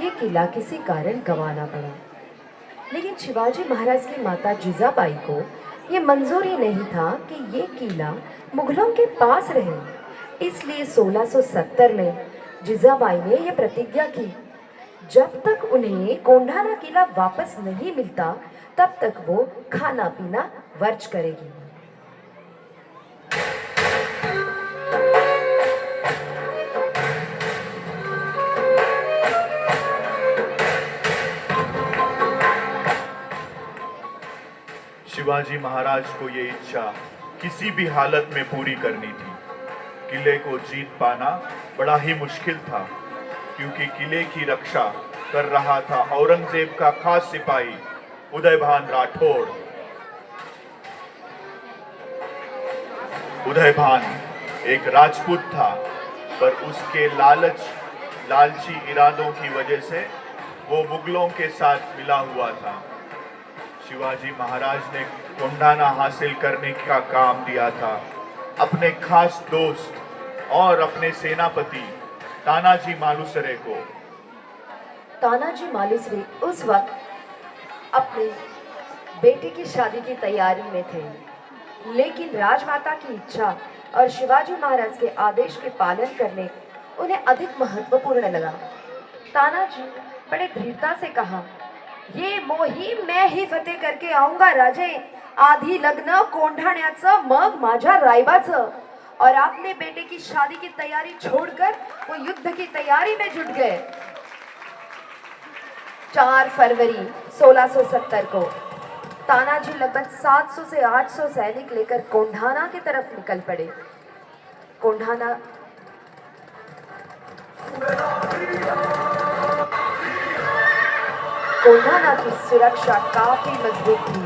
ये किला किसी कारण गंवाना पड़ा। लेकिन शिवाजी महाराज की माता जिजाबाई को ये मंजूर ही नहीं था कि ये किला मुगलों के पास रहे। इसलिए 1670 में जिजाबाई ने यह प्रतिज्ञा की, जब तक उन्हें कोंढाना किला वापस नहीं मिलता तब तक वो खाना पीना वर्ज करेगी। शिवाजी महाराज को ये इच्छा किसी भी हालत में पूरी करनी थी। किले को जीत पाना बड़ा ही मुश्किल था, क्योंकि किले की रक्षा कर रहा था औरंगजेब का खास सिपाही उदयभान राठौड़। उदयभान एक राजपूत था, पर उसके लालची इरादों की वजह से वो मुगलों के साथ मिला हुआ था। शिवाजी महाराज ने कोंढाना हासिल करने का काम दिया था अपने खास दोस्त और अपने सेनापति तानाजी मालुसरे को। तानाजी मालुसरे उस वक्त अपने बेटे की शादी की तैयारी में थे, लेकिन राजमाता की इच्छा और शिवाजी महाराज के आदेश के पालन करने उन्हें अधिक महत्वपूर्ण लगा। तानाजी बड़े दृढ़ता से कहा, ये मोहीम मैं ही फतेह करके आऊंगा राजे। आधी लग्न कोंढाण्याचं मग माझ्या रायबाचं। और आपने बेटे की शादी की तैयारी छोड़कर वो युद्ध की तैयारी में जुट गए। 4 फरवरी 1670 को तानाजी लगभग 700 से 800 सैनिक लेकर कोंढाना की तरफ निकल पड़े। कोंढाना की सुरक्षा काफी मजबूत थी।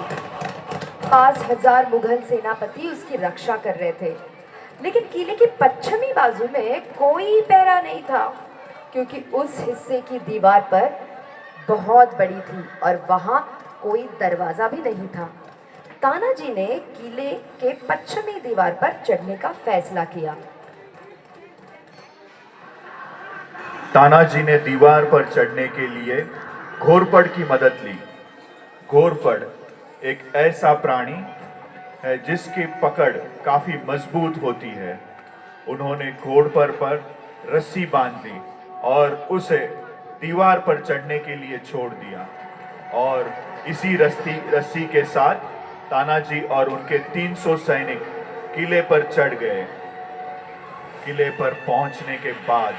5000 मुगल सेनापति उसकी रक्षा कर रहे थे, लेकिन किले की पश्चिमी बाजू में कोई पहरा नहीं था, क्योंकि उस हिस्से की दीवार पर बहुत बड़ी थी और वहां कोई दरवाजा भी नहीं था। तानाजी ने किले के पश्चिमी दीवार पर चढ़ने का फैसला किया। तानाजी ने दीवार पर चढ़ने के लिए घोरपड़ की मदद ली। घोरपड़ एक ऐसा प्राणी है जिसकी पकड़ काफी मजबूत होती है। उन्होंने घोड़पर पर रस्सी बांध दी और उसे दीवार पर चढ़ने के लिए छोड़ दिया, और इसी रस्सी के साथ तानाजी और उनके 300 सैनिक किले पर चढ़ गए। किले पर पहुंचने के बाद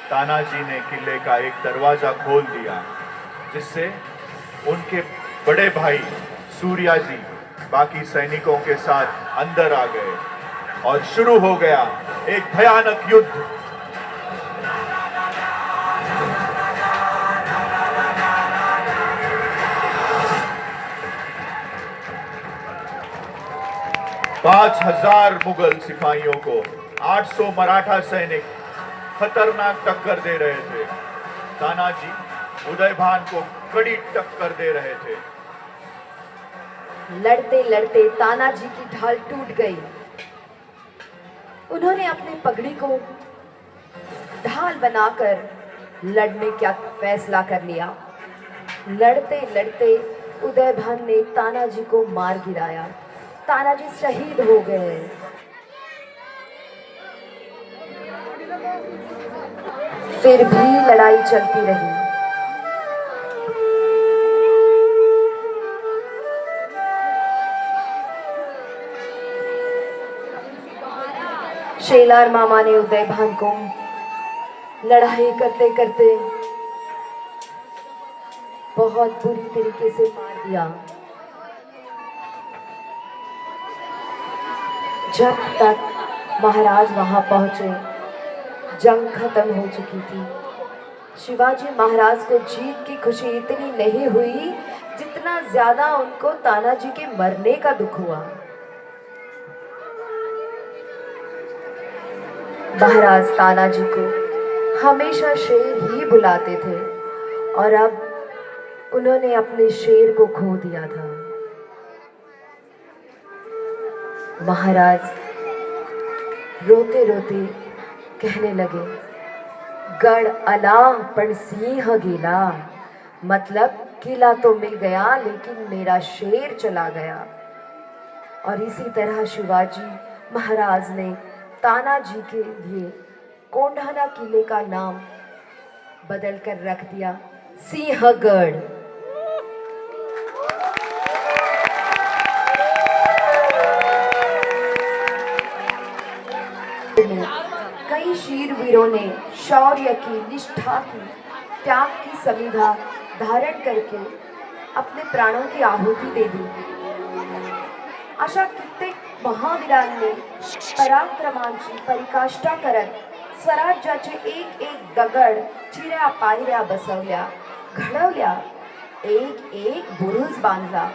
तानाजी ने किले का एक दरवाजा खोल दिया, जिससे उनके बड़े भाई सूर्याजी बाकी सैनिकों के साथ अंदर आ गए और शुरू हो गया एक भयानक युद्ध। पांच 5000 मुगल सिपाहियों को 800 मराठा सैनिक खतरनाक टक्कर दे रहे थे। तानाजी उदयभान को कड़ी टक्कर दे रहे थे। लड़ते लड़ते तानाजी की ढाल टूट गई। उन्होंने अपनी पगड़ी को ढाल बनाकर लड़ने का फैसला कर लिया। लड़ते लड़ते उदयभान ने तानाजी को मार गिराया। तानाजी शहीद हो गए। फिर भी लड़ाई चलती रही। शेलार मामा ने उदयभान को लड़ाई करते करते बहुत बुरी तरीके से मार दिया। जब तक महाराज वहां पहुंचे, जंग खत्म हो चुकी थी। शिवाजी महाराज को जीत की खुशी इतनी नहीं हुई जितना ज्यादा उनको तानाजी के मरने का दुख हुआ। महाराज तानाजी को हमेशा शेर ही बुलाते थे और अब उन्होंने अपने शेर को खो दिया था। महाराज रोते रोते कहने लगे, गढ़ आला पण सिंह गेला, मतलब किला तो मिल गया लेकिन मेरा शेर चला गया। और इसी तरह शिवाजी महाराज ने तानाजी के लिए कोंढाना किले का नाम बदल कर रख दिया सिंहगढ़। कई शीरवीरों ने शौर्य की, निष्ठा की, त्याग की समिधा धारण करके अपने प्राणों की आहुति दे दी। अशा कित्येक महावीरांनी पराक्रमांची परिकाष्ठा करत स्वराज्याचे एक एक दगड चिऱ्या पायऱ्या बसवल्या, घडवल्या, एक एक बुरुज बांधला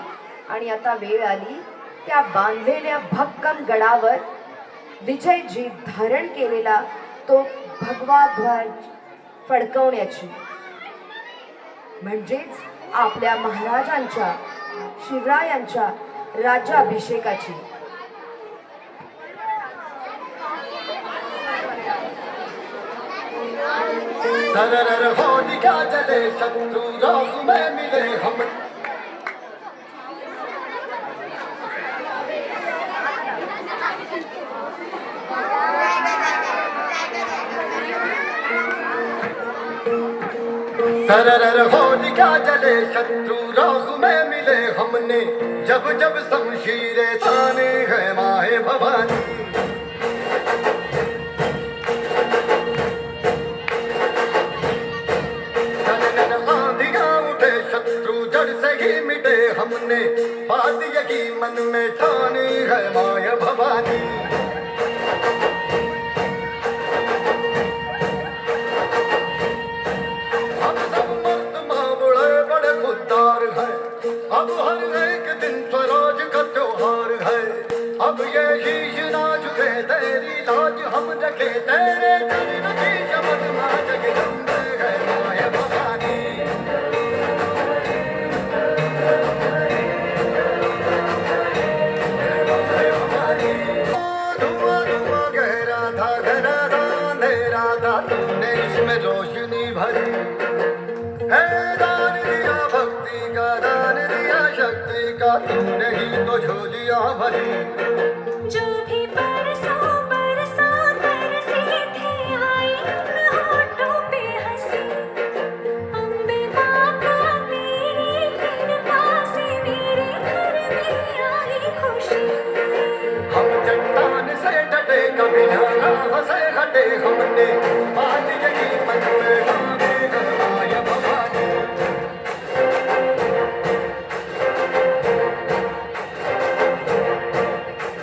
आणि आता वेळ आली त्या बांधलेल्या भक्कम गडावर विजय जीत धारण केलेला तो भगवा ध्वज फडकवण्याची, म्हणजेच आपल्या महाराजांच्या, शिवरायांच्या राज्याभिषेकाची। सरर होलिका जले शत्रु राहु में मिले हम। सरर होलिका जले शत्रु राहु में मिले हमने, जब जब शमशीरें ताने है माहे भवानी। मिटे हमने बात यही मन में ठानी है माया भवानी। हम सब मर्द मावड़े बड़े खुददार हैं, अब हर एक दिन स्वराज का त्योहार है। अब ये शीश ना झुके तेरी लाज हम रखे, तेरे चरण की शपथ मां जगदम्बे है माया भवानी। तूने इसमें रोशनी भरी है, दान दिया भक्ति का, दान दिया शक्ति का, तूने ही तो झोलियां भरी। जो भी बरसों बरसों तरसी थी आई उन होठों पे हंसी, अम्बे माता तेरी कृपा से मेरे घर भी आई खुशी। हम चट्टान से डटे कभी राह से हटे हमने, बात यही मन में ठाने है माया भवानी।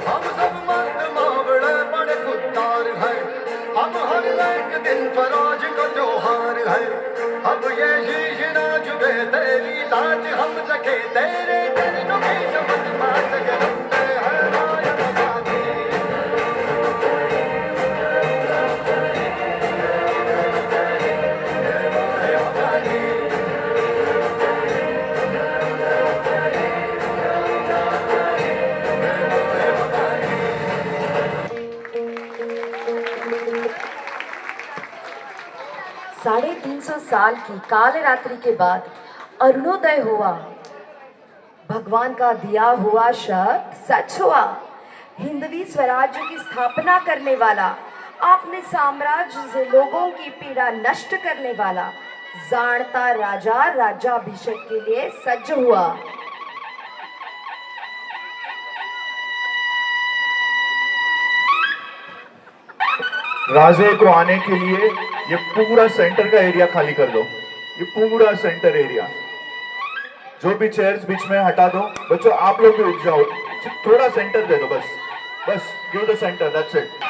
हम सब मर्द मावड़े बड़े खुददार हैं, अब हर एक दिन स्वराज का त्योहार है। अब ये शीश ना झुके तेरी लाज हम रखे, तेरे चरणों की शपथ मां जगदम्बे है माया भवानी। साढ़े 300 साल की काल रात्रि के बाद अरुणोदय हुआ। भगवान का दिया हुआ शब्द सच हुआ। हिंदवी स्वराज्य की स्थापना करने वाला आपने साम्राज्य से लोगों की पीड़ा नष्ट करने वाला जाणता राजा राज्याभिषेक के लिए सज्ज हुआ। राजे को आने के लिए ये पूरा सेंटर का एरिया खाली कर दो, ये पूरा सेंटर एरिया। जो भी चेयर्स बीच में हटा दो। बच्चों आप लोग भी उठ जाओ, थोड़ा सेंटर दे दो, बस बस give the centre, that's it.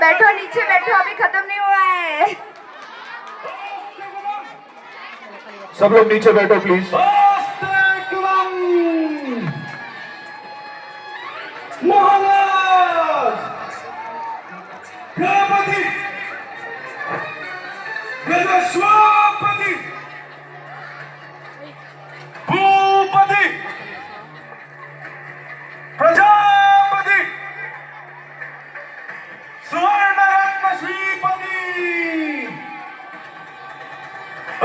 बैठो नीचे बैठो, अभी खत्म नहीं हुआ है। सब लोग नीचे बैठो प्लीज। महाराज गणपति गजस्वापति भूपति प्रजापति स्वर्णरत्न श्रीपति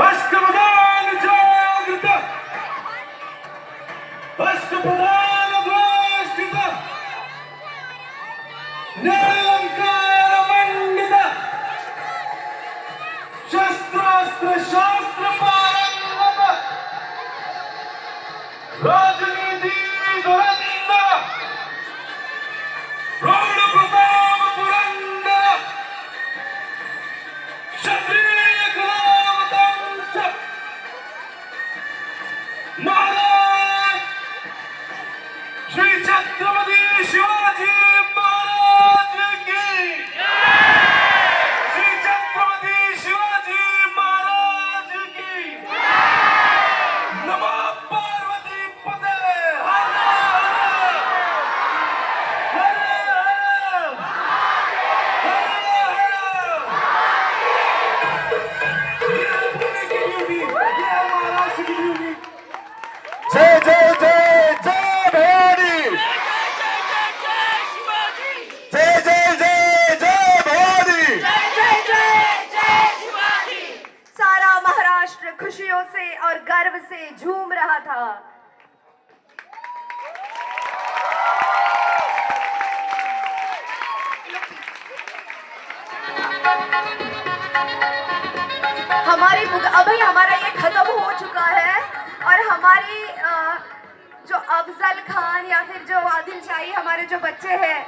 अष्टप्रधान जागृत अष्टप्रधान द्वाष्टित निरलंकार मंडित शस्त्रास्त्र और गर्व से झूम रहा था। अभी हमारा ये खत्म हो चुका है और हमारी जो अफजल खान या फिर जो आदिल शाही हमारे जो बच्चे हैं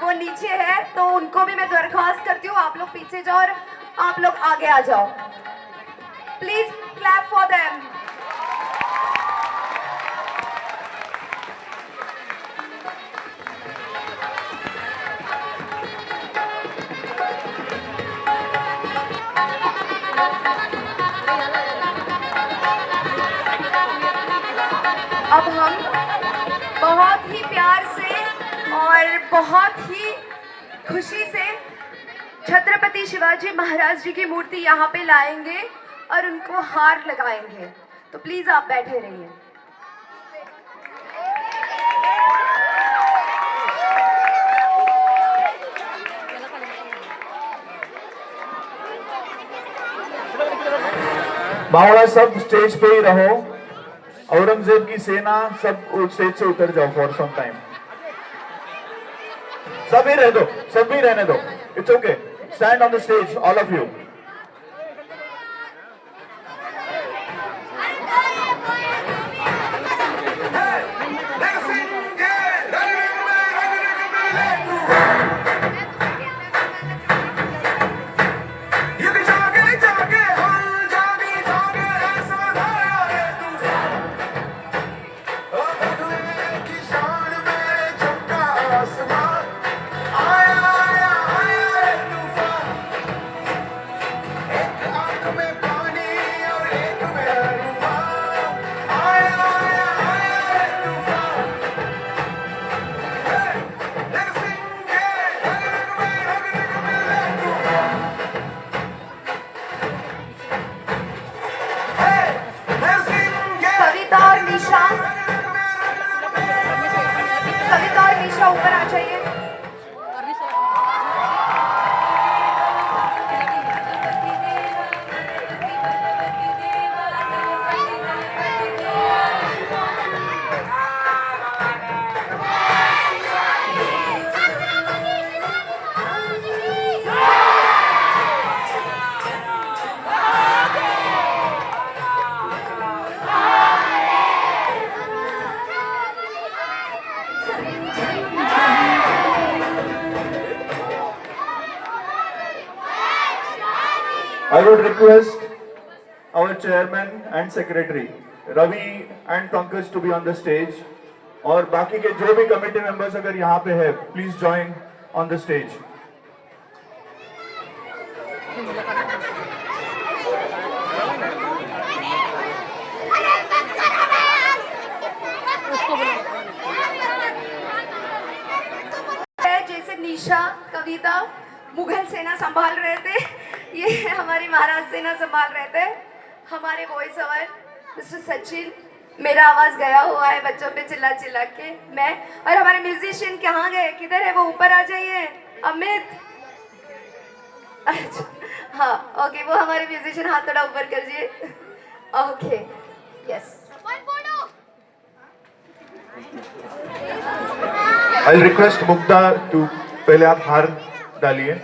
वो नीचे है, तो उनको भी मैं दरख्वास्त करती हूँ आप लोग पीछे जाओ और आप लोग आगे आ जाओ। Please clap for them. अब हम बहुत ही प्यार से और बहुत ही खुशी से छत्रपति शिवाजी महाराज जी की मूर्ति यहाँ पे लाएंगे और उनको हार लगाएंगे। तो प्लीज आप बैठे रहिए। बावड़ा सब स्टेज पे ही रहो। औरंगजेब की सेना सब स्टेज से उतर जाओ फॉर सम टाइम। सब ही रह दो, सब भी रहने दो। It's okay, stand on the stage all of you. Kavita और निशा ऊपर आ जाइए। I would request our chairman and secretary Ravi and Pankaj to be on the stage और बाकी के जो भी कमेटी मेंबर्स अगर यहाँ पे है please join on the stage. जैसे निशा कविता मुगल सेना संभाल रहे थे, ये हमारी महाराज सेना संभाल रहे थे। हमारे वॉइस ओवर मिस्टर सचिन, मेरा आवाज गया हुआ है बच्चों पे चिल्ला चिल्ला के मैं, और हमारे म्यूजिशियन कहाँ गए, किधर है वो, ऊपर आ जाइए। अमित, अच्छा हाँ ओके, वो हमारे म्यूजिशियन हाथ थोड़ा ऊपर कर दिए। Okay yes, I request Mugdha to पहले आप हार डालिए।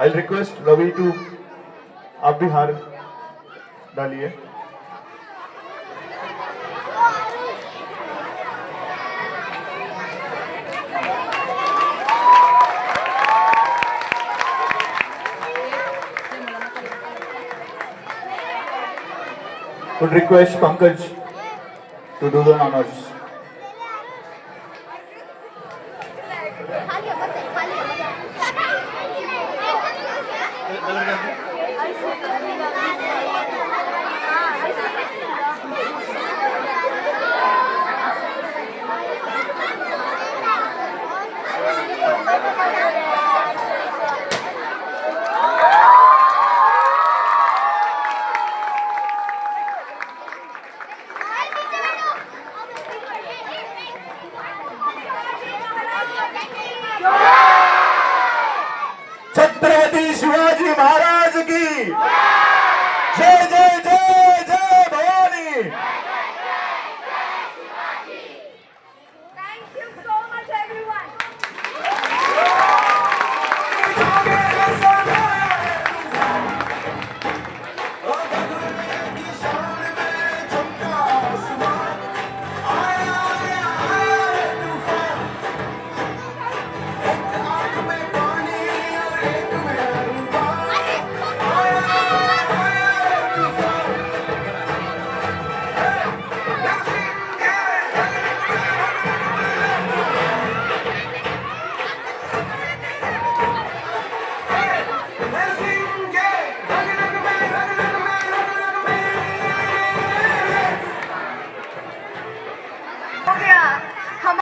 I'll request Ravi to आप भी हार डालिए। Would request Pankaj to do the honors. Chhatrapati Shivaji Maharaj की